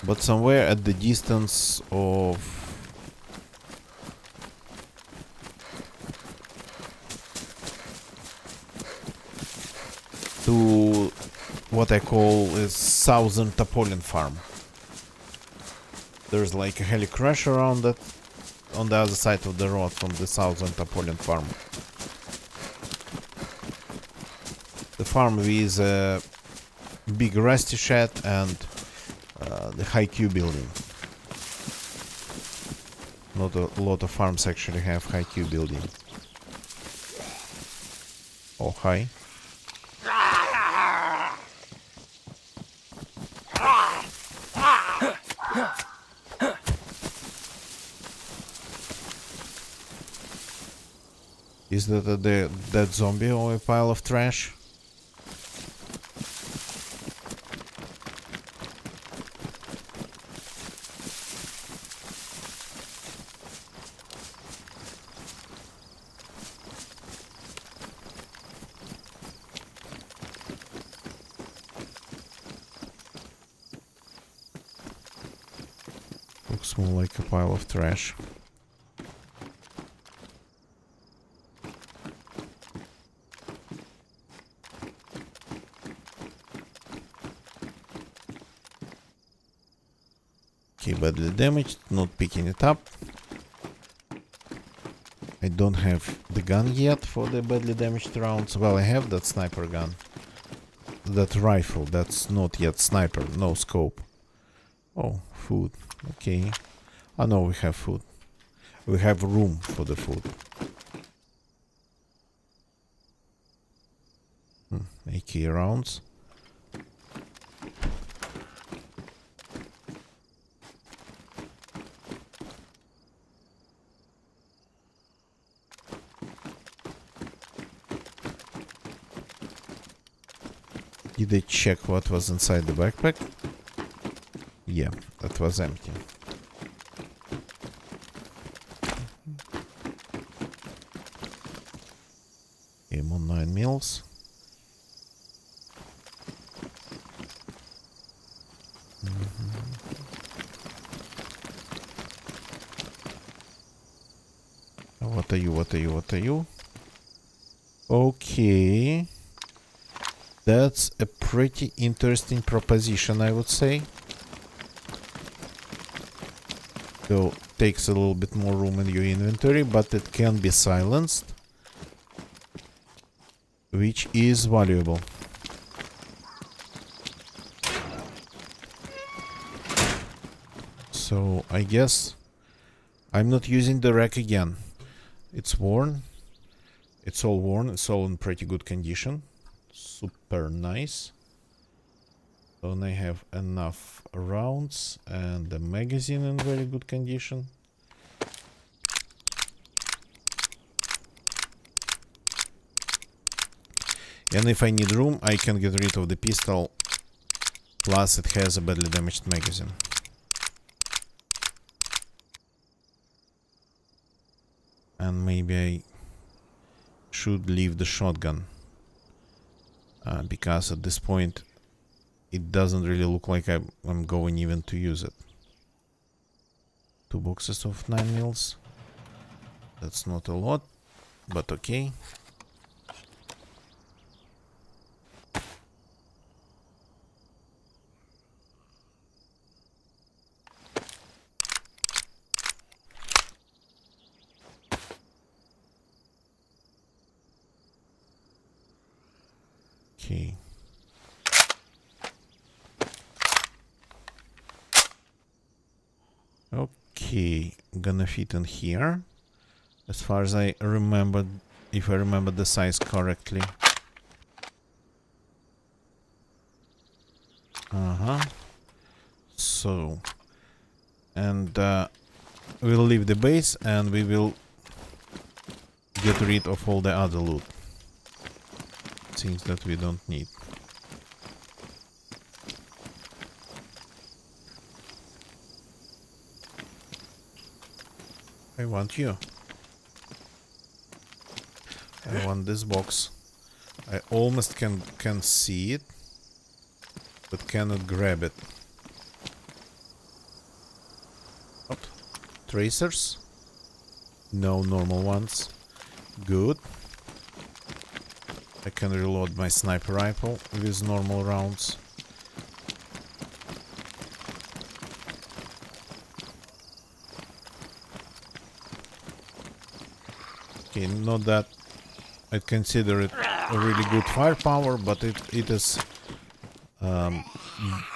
But somewhere at the distance of to what I call is Southern Topolin Farm. There's like a heli crash around that on the other side of the road from the Southern Topolin Farm. The farm with a big rusty shed and the high Q building. Not a lot of farms actually have high Q building. Oh, hi. Is that that zombie or a pile of trash? Looks more like a pile of trash. Okay, badly damaged, not picking it up. I don't have the gun yet for the badly damaged rounds. Well, I have that sniper gun. That rifle, that's not yet sniper, no scope. Oh, food. Okay. Oh no, we have food. We have room for the food. AK rounds. Did I check what was inside the backpack? Yeah, that was empty. Ammo 9 mils. What are you? What are you? What are you? Okay. That's a pretty interesting proposition, I would say. So takes a little bit more room in your inventory, but it can be silenced, which is valuable. So I guess I'm not using the rack again. It's worn. It's all worn. It's all in pretty good condition. Super nice. So I have enough rounds and the magazine in very good condition. And if I need room, I can get rid of the pistol. Plus it has a badly damaged magazine. And maybe I should leave the shotgun. Because at this point it doesn't really look like I'm going even to use it. 2 boxes of 9 mils. That's not a lot, but okay. Okay. Okay, gonna fit in here. As far as I remember, if I remember the size correctly. So, and we'll leave the base and we will get rid of all the other loot. Things that we don't need. I want you. I want this box. I almost can see it, but cannot grab it. What? Tracers? No normal ones. Good. I can reload my sniper rifle with normal rounds. Okay, not that I'd consider it a really good firepower, but it is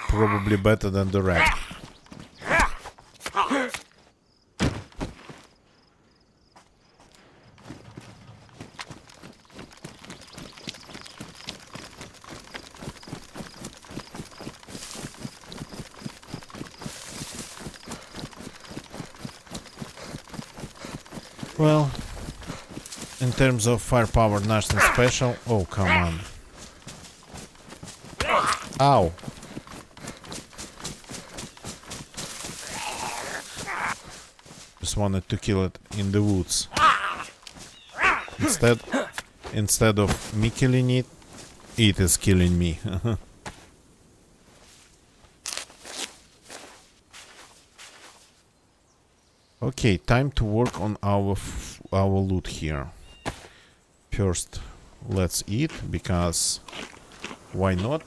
probably better than the rack. Well, in terms of firepower, nothing special. Oh, come on. Ow. Just wanted to kill it in the woods. Instead of me killing it, it is killing me. Okay, time to work on our loot here. First, let's eat, because why not?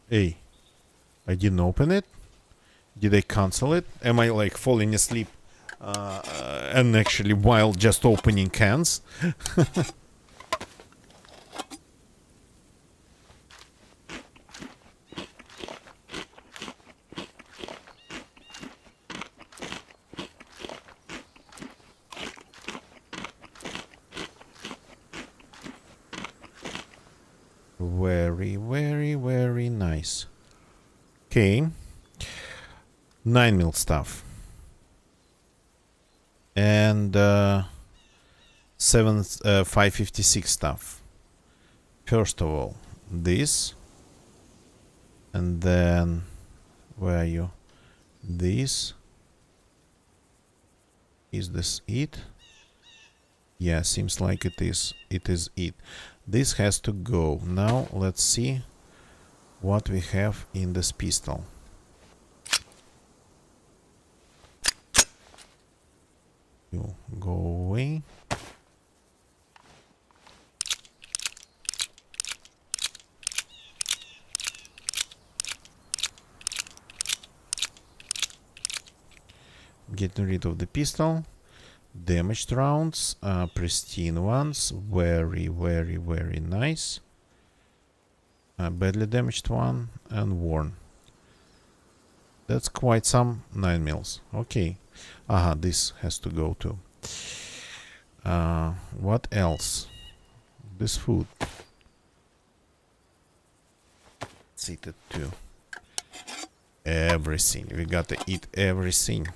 Hey, I didn't open it? Did I cancel it? Am I like falling asleep and actually while just opening cans? Very, very, very nice. Okay. 9 mil stuff. And 556 stuff. First of all, this. And then, where are you? This. Is this it? Yeah, seems like it is. It is it. This has to go. Now let's see what we have in this pistol. You go away. Getting rid of the pistol. Damaged rounds, pristine ones, very, very, very nice. Badly damaged one and worn. That's quite some 9 mils. Okay. Aha, this has to go too. What else? This food. Let's eat it too. Everything. We gotta eat everything.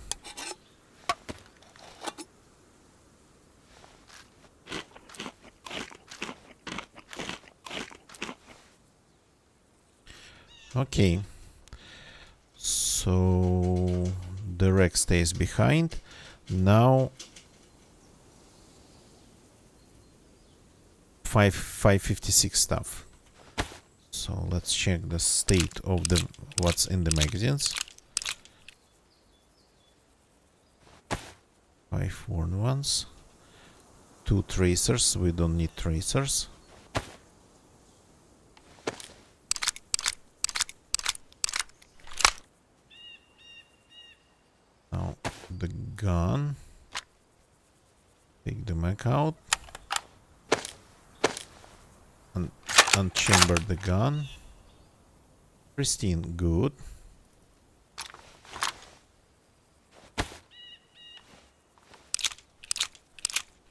Okay, so the wreck stays behind. Now 556 stuff. So let's check the state of the what's in the magazines. 5 worn ones, 2 tracers. We don't need tracers. Now the gun. Take the mag out and unchamber the gun. Pristine, good.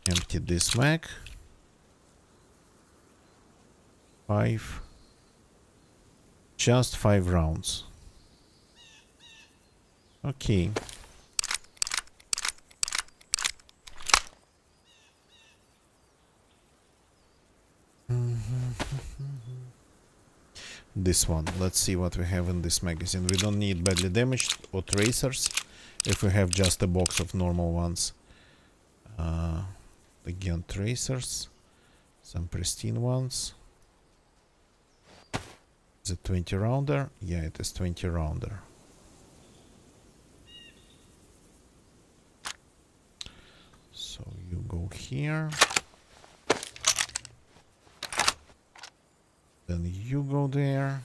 Empty this mag. 5. Just 5 rounds. Okay. This one. Let's see what we have in this magazine. We don't need badly damaged or tracers if we have just a box of normal ones. Again, tracers. Some pristine ones. Is it 20 rounder? Yeah, it is 20 rounder. So you go here. Then you go there.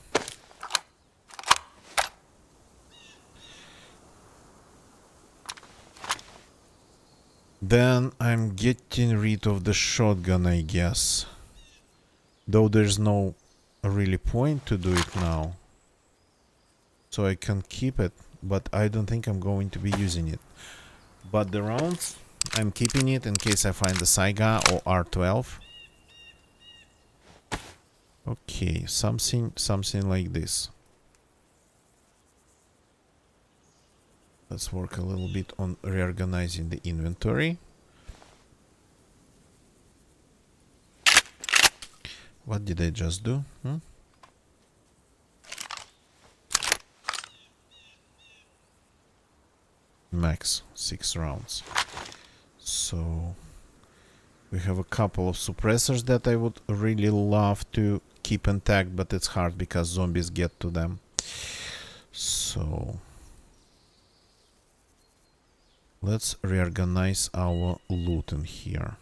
Then I'm getting rid of the shotgun, I guess. Though there's no really point to do it now. So I can keep it, but I don't think I'm going to be using it. But the rounds, I'm keeping it in case I find the Saiga or R12. Okay, something like this. Let's work a little bit on reorganizing the inventory. What did I just do? Max 6 rounds. So we have a couple of suppressors that I would really love to keep intact, but it's hard because zombies get to them. So let's reorganize our loot in here.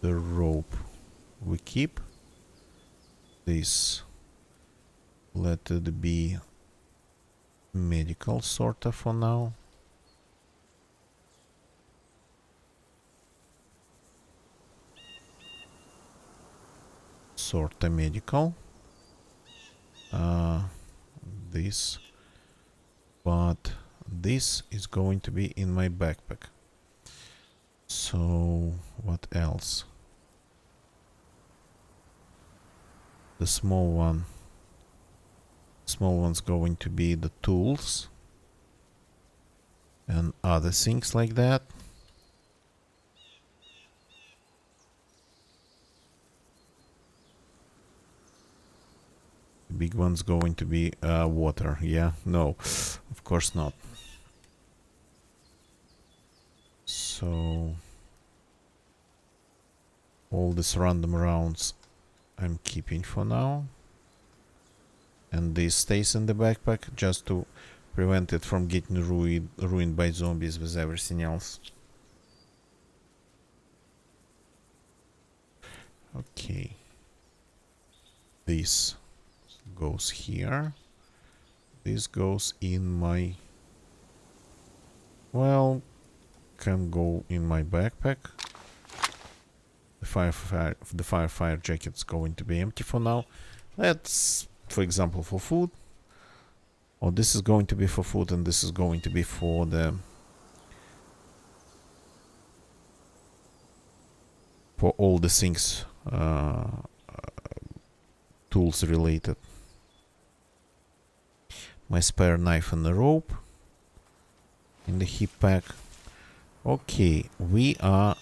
The rope we keep. This, let it be medical sorta for now. Sorta medical. This, but this is going to be in my backpack. So what else? The small one's going to be the tools and other things like that. The big one's going to be water. Yeah, no, of course not. So All these random rounds I'm keeping for now. And this stays in the backpack just to prevent it from getting ruined by zombies with everything else. Okay. This goes here. This goes in my... Well, can go in my backpack. The firefighter jacket's going to be empty for now. That's, for example, for food. Or this is going to be for food, and this is going to be for the... for all the things, tools related. My spare knife and the rope in the hip pack. Okay, we are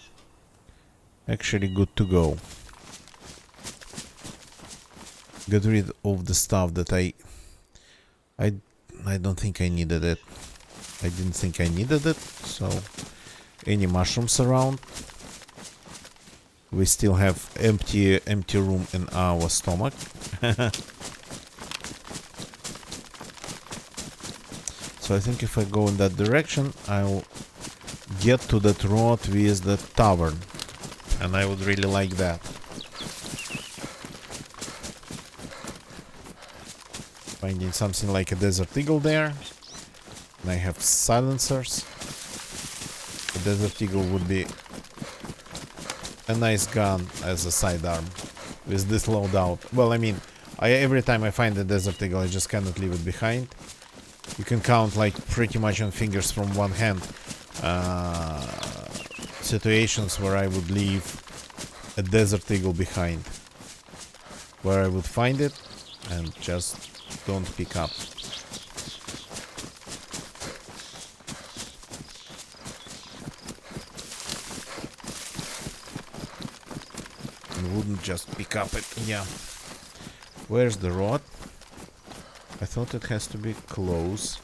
actually good to go. Get rid of the stuff that I don't think I needed it. I didn't think I needed it, so any mushrooms around. We still have empty room in our stomach. So I think if I go in that direction, I'll get to that road with the tavern. And I would really like that. Finding something like a desert eagle there. And I have silencers. The desert eagle would be a nice gun as a sidearm with this loadout. Well, I mean, every time I find a desert eagle, I just cannot leave it behind. You can count like pretty much on fingers from one hand situations where I would leave a desert eagle behind, where I would find it and just don't pick up. And wouldn't just pick up it. Yeah. Where's the rod? I thought it has to be close.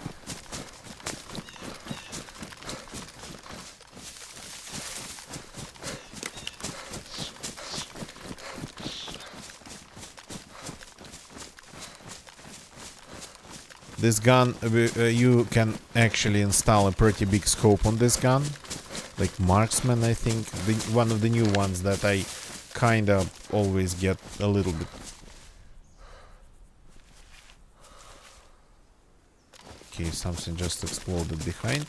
This gun, you can actually install a pretty big scope on this gun. Like Marksman, I think. One of the new ones that I kinda always get a little bit. Okay, something just exploded behind.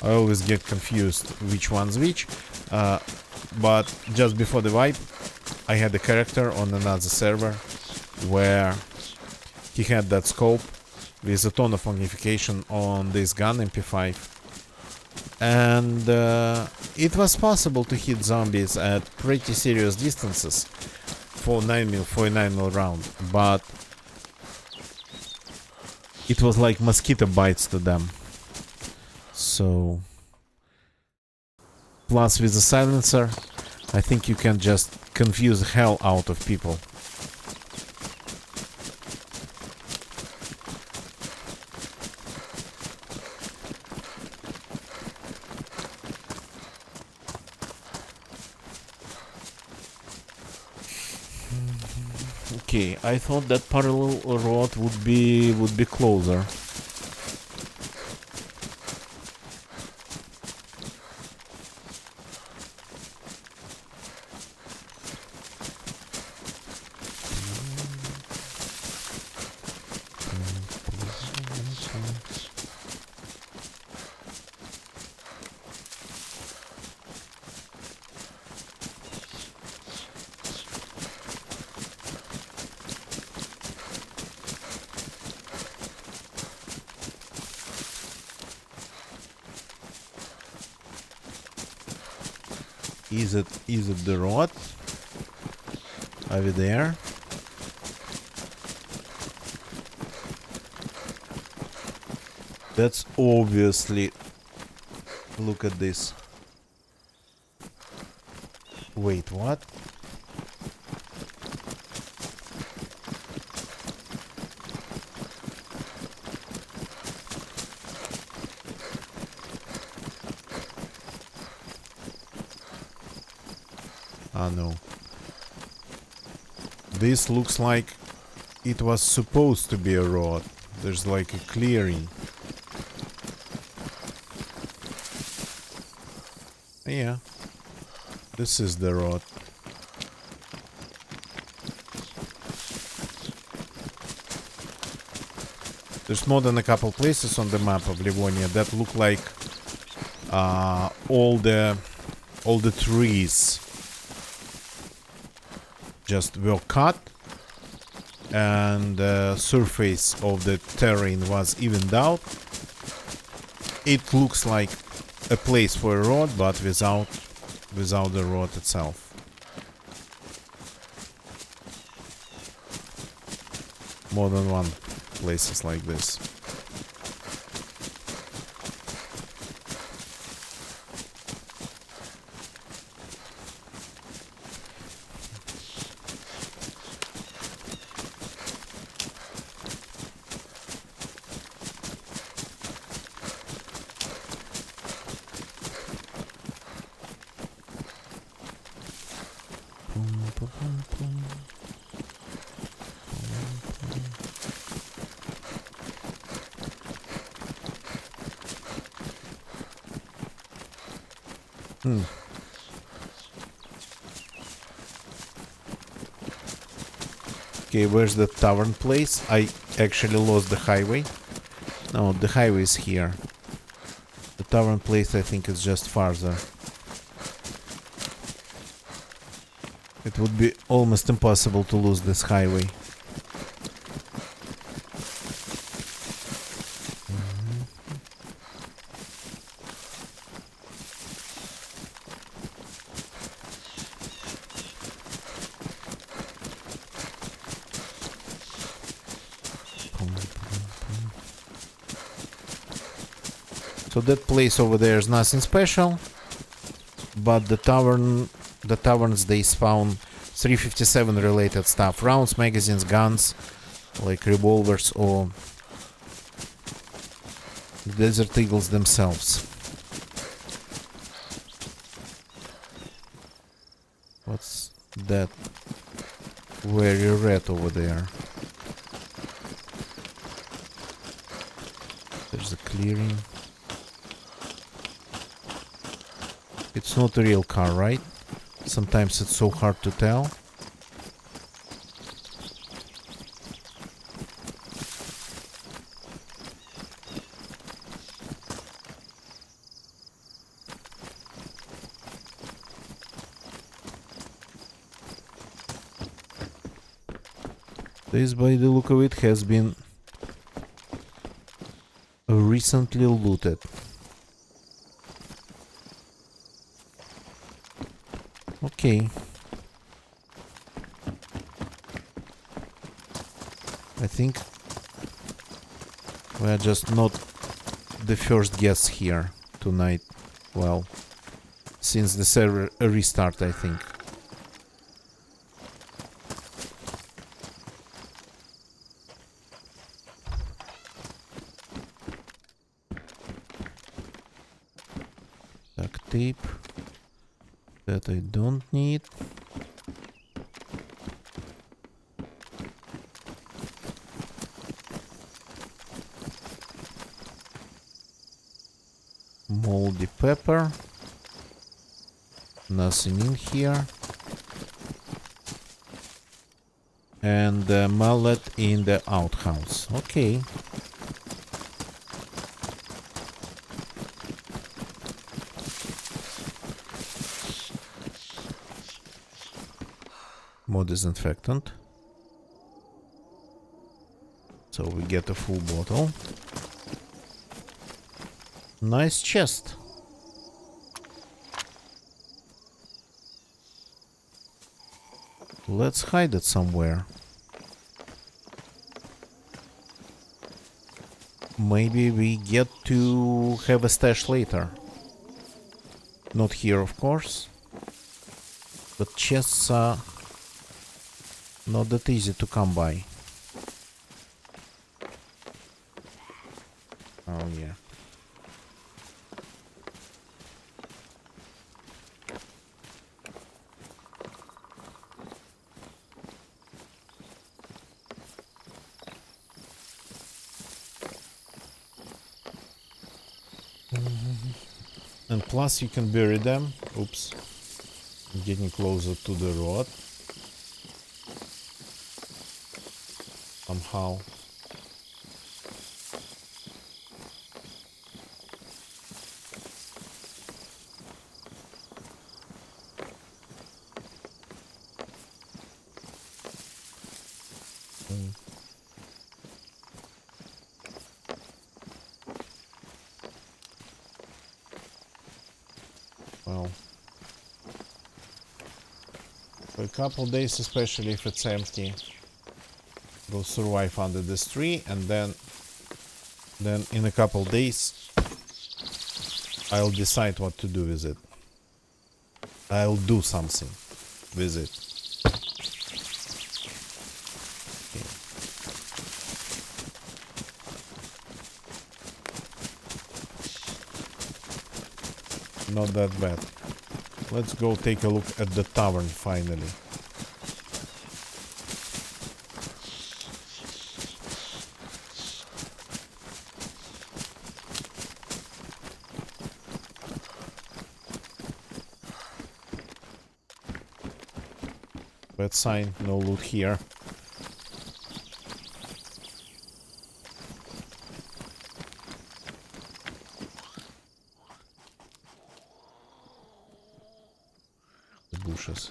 I always get confused which one's which. But just before the wipe, I had a character on another server where he had that scope with a ton of magnification on this gun, MP5. And it was possible to hit zombies at pretty serious distances for a 9mm round, but it was like mosquito bites to them. So, plus with the silencer, I think you can just confuse the hell out of people. Okay, I thought that parallel road would be closer. Is it the rod? Are we there? That's obviously... Look at this. Wait, what? Ah, no. This looks like it was supposed to be a road. There's like a clearing. Yeah. This is the road. There's more than a couple places on the map of Livonia that look like all the trees just were cut, and the surface of the terrain was evened out. It looks like a place for a road, but without the road itself. More than one places like this. Okay, where's the tavern place? I actually lost the highway. No, the highway is here. The tavern place, I think, is just farther. It would be almost impossible to lose this highway. So that place over there is nothing special, but the taverns, they spawn 357 related stuff: rounds, magazines, guns, like revolvers, or desert eagles themselves. What's that very red over there? There's a clearing. It's not a real car, right? Sometimes it's so hard to tell. This, by the look of it, has been recently looted. Okay. I think we are just not the first guests here tonight. Well, since the server restart, I think. Duct tape. That I don't need. Moldy pepper. Nothing in here. And the mallet in the outhouse. Okay. More disinfectant. So we get a full bottle. Nice chest. Let's hide it somewhere. Maybe we get to have a stash later. Not here, of course. But chests are not that easy to come by. Oh yeah. And plus you can bury them. Oops. I'm getting closer to the road. Somehow. Well, for a couple days, especially if it's empty, we'll survive under this tree, and then in a couple days I'll decide what to do with it. I'll do something with it. Not that bad. Let's go take a look at the tavern finally. Bad sign, no loot here. Bushes.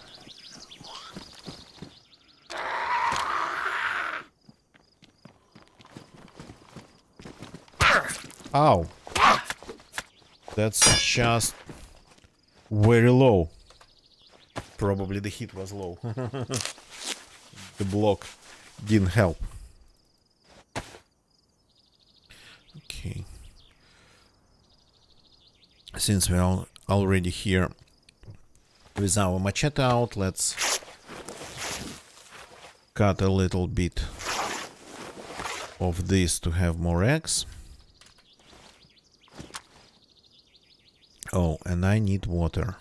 Ow! That's just very low. Probably the hit was low. The block didn't help. Okay. Since we're already here with our machete out, let's cut a little bit of this to have more eggs. Oh, and I need water.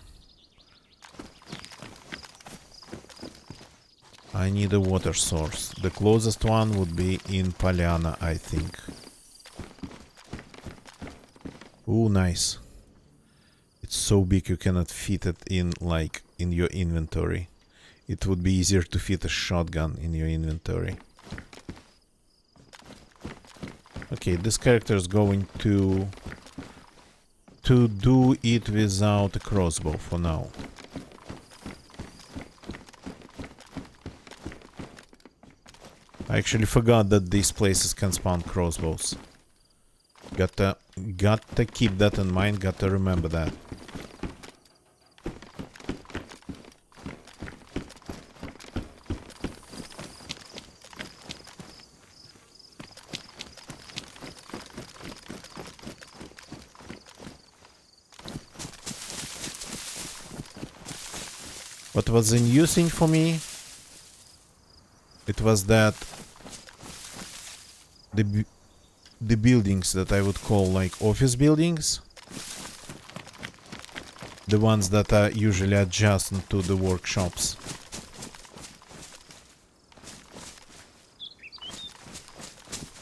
I need a water source. The closest one would be in Polyana, I think. Ooh, nice. It's so big you cannot fit it in, like, in your inventory. It would be easier to fit a shotgun in your inventory. Okay, this character is going to do it without a crossbow for now. I actually forgot that these places can spawn crossbows. Gotta keep that in mind, gotta remember that. What was the new thing for me? It was that the buildings that I would call like office buildings, the ones that are usually adjacent to the workshops,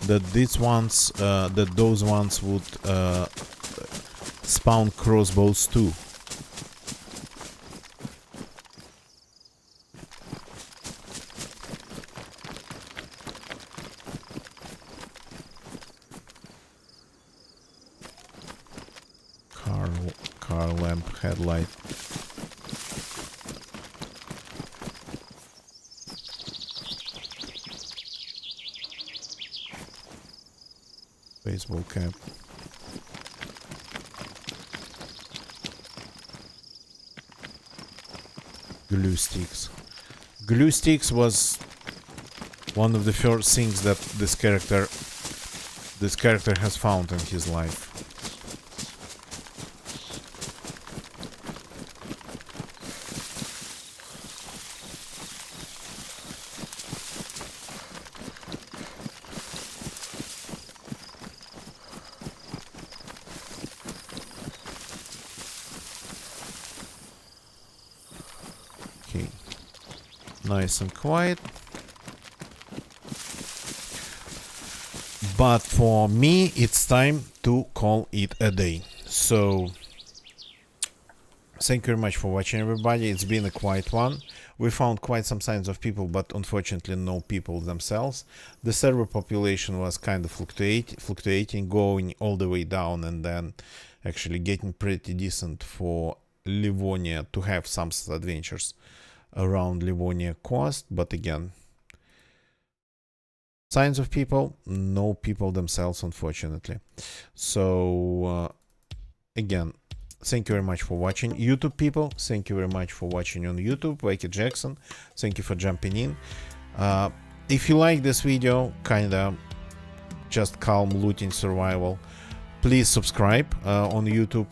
that those ones would spawn crossbows too. Car lamp headlight. Baseball cap. Glue sticks. Glue sticks was one of the first things that this character has found in his life. Okay, nice and quiet. But for me, it's time to call it a day. So Thank you very much for watching, everybody. It's been a quiet one. We found quite some signs of people, but unfortunately no people themselves. The server population was kind of fluctuating, going all the way down and then actually getting pretty decent for Livonia to have some adventures around Livonia coast. But again, signs of people, no people themselves, unfortunately. So again, thank you very much for watching. YouTube people, thank you very much for watching on YouTube. Wakey Jackson, thank you for jumping in. If you like this video, kinda just calm looting survival, please subscribe on YouTube.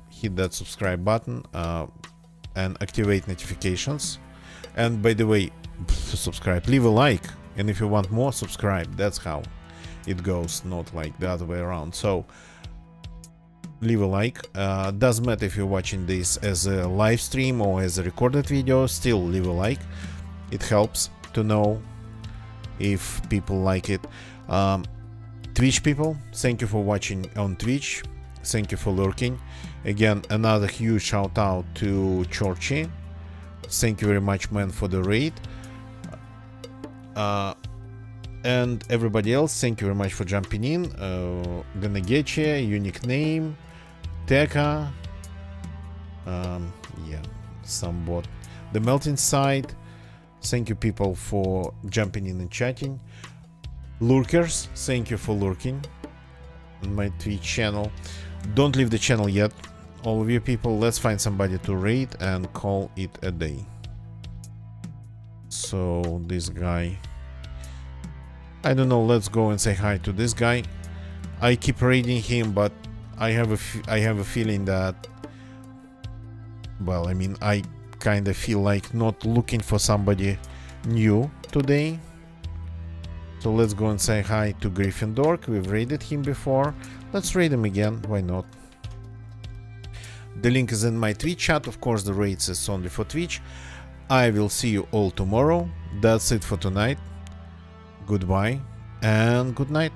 Hit that subscribe button and activate notifications. And by the way, subscribe, leave a like, and if you want more, subscribe. That's how it goes, not like the other way around. So leave a like. Doesn't matter if you're watching this as a live stream or as a recorded video, still leave a like. It helps to know if people like it. Twitch people, thank you for watching on Twitch. Thank you for lurking. Again, another huge shout out to Chorchy. Thank you very much, man, for the raid. And everybody else, thank you very much for jumping in. Gonna get you, unique name, Teka, yeah, some bot. The Melting Side, thank you people for jumping in and chatting. Lurkers, thank you for lurking on my Twitch channel. Don't leave the channel yet, all of you people. Let's find somebody to raid and call it a day. So this guy, I don't know, let's go and say hi to this guy. I keep raiding him, but I have a feeling that, well, I mean, I kind of feel like not looking for somebody new today. So let's go and say hi to Gryffindor. We've raided him before. Let's raid him again, why not? The link is in my Twitch chat. Of course, the raids is only for Twitch. I will see you all tomorrow. That's it for tonight. Goodbye and good night.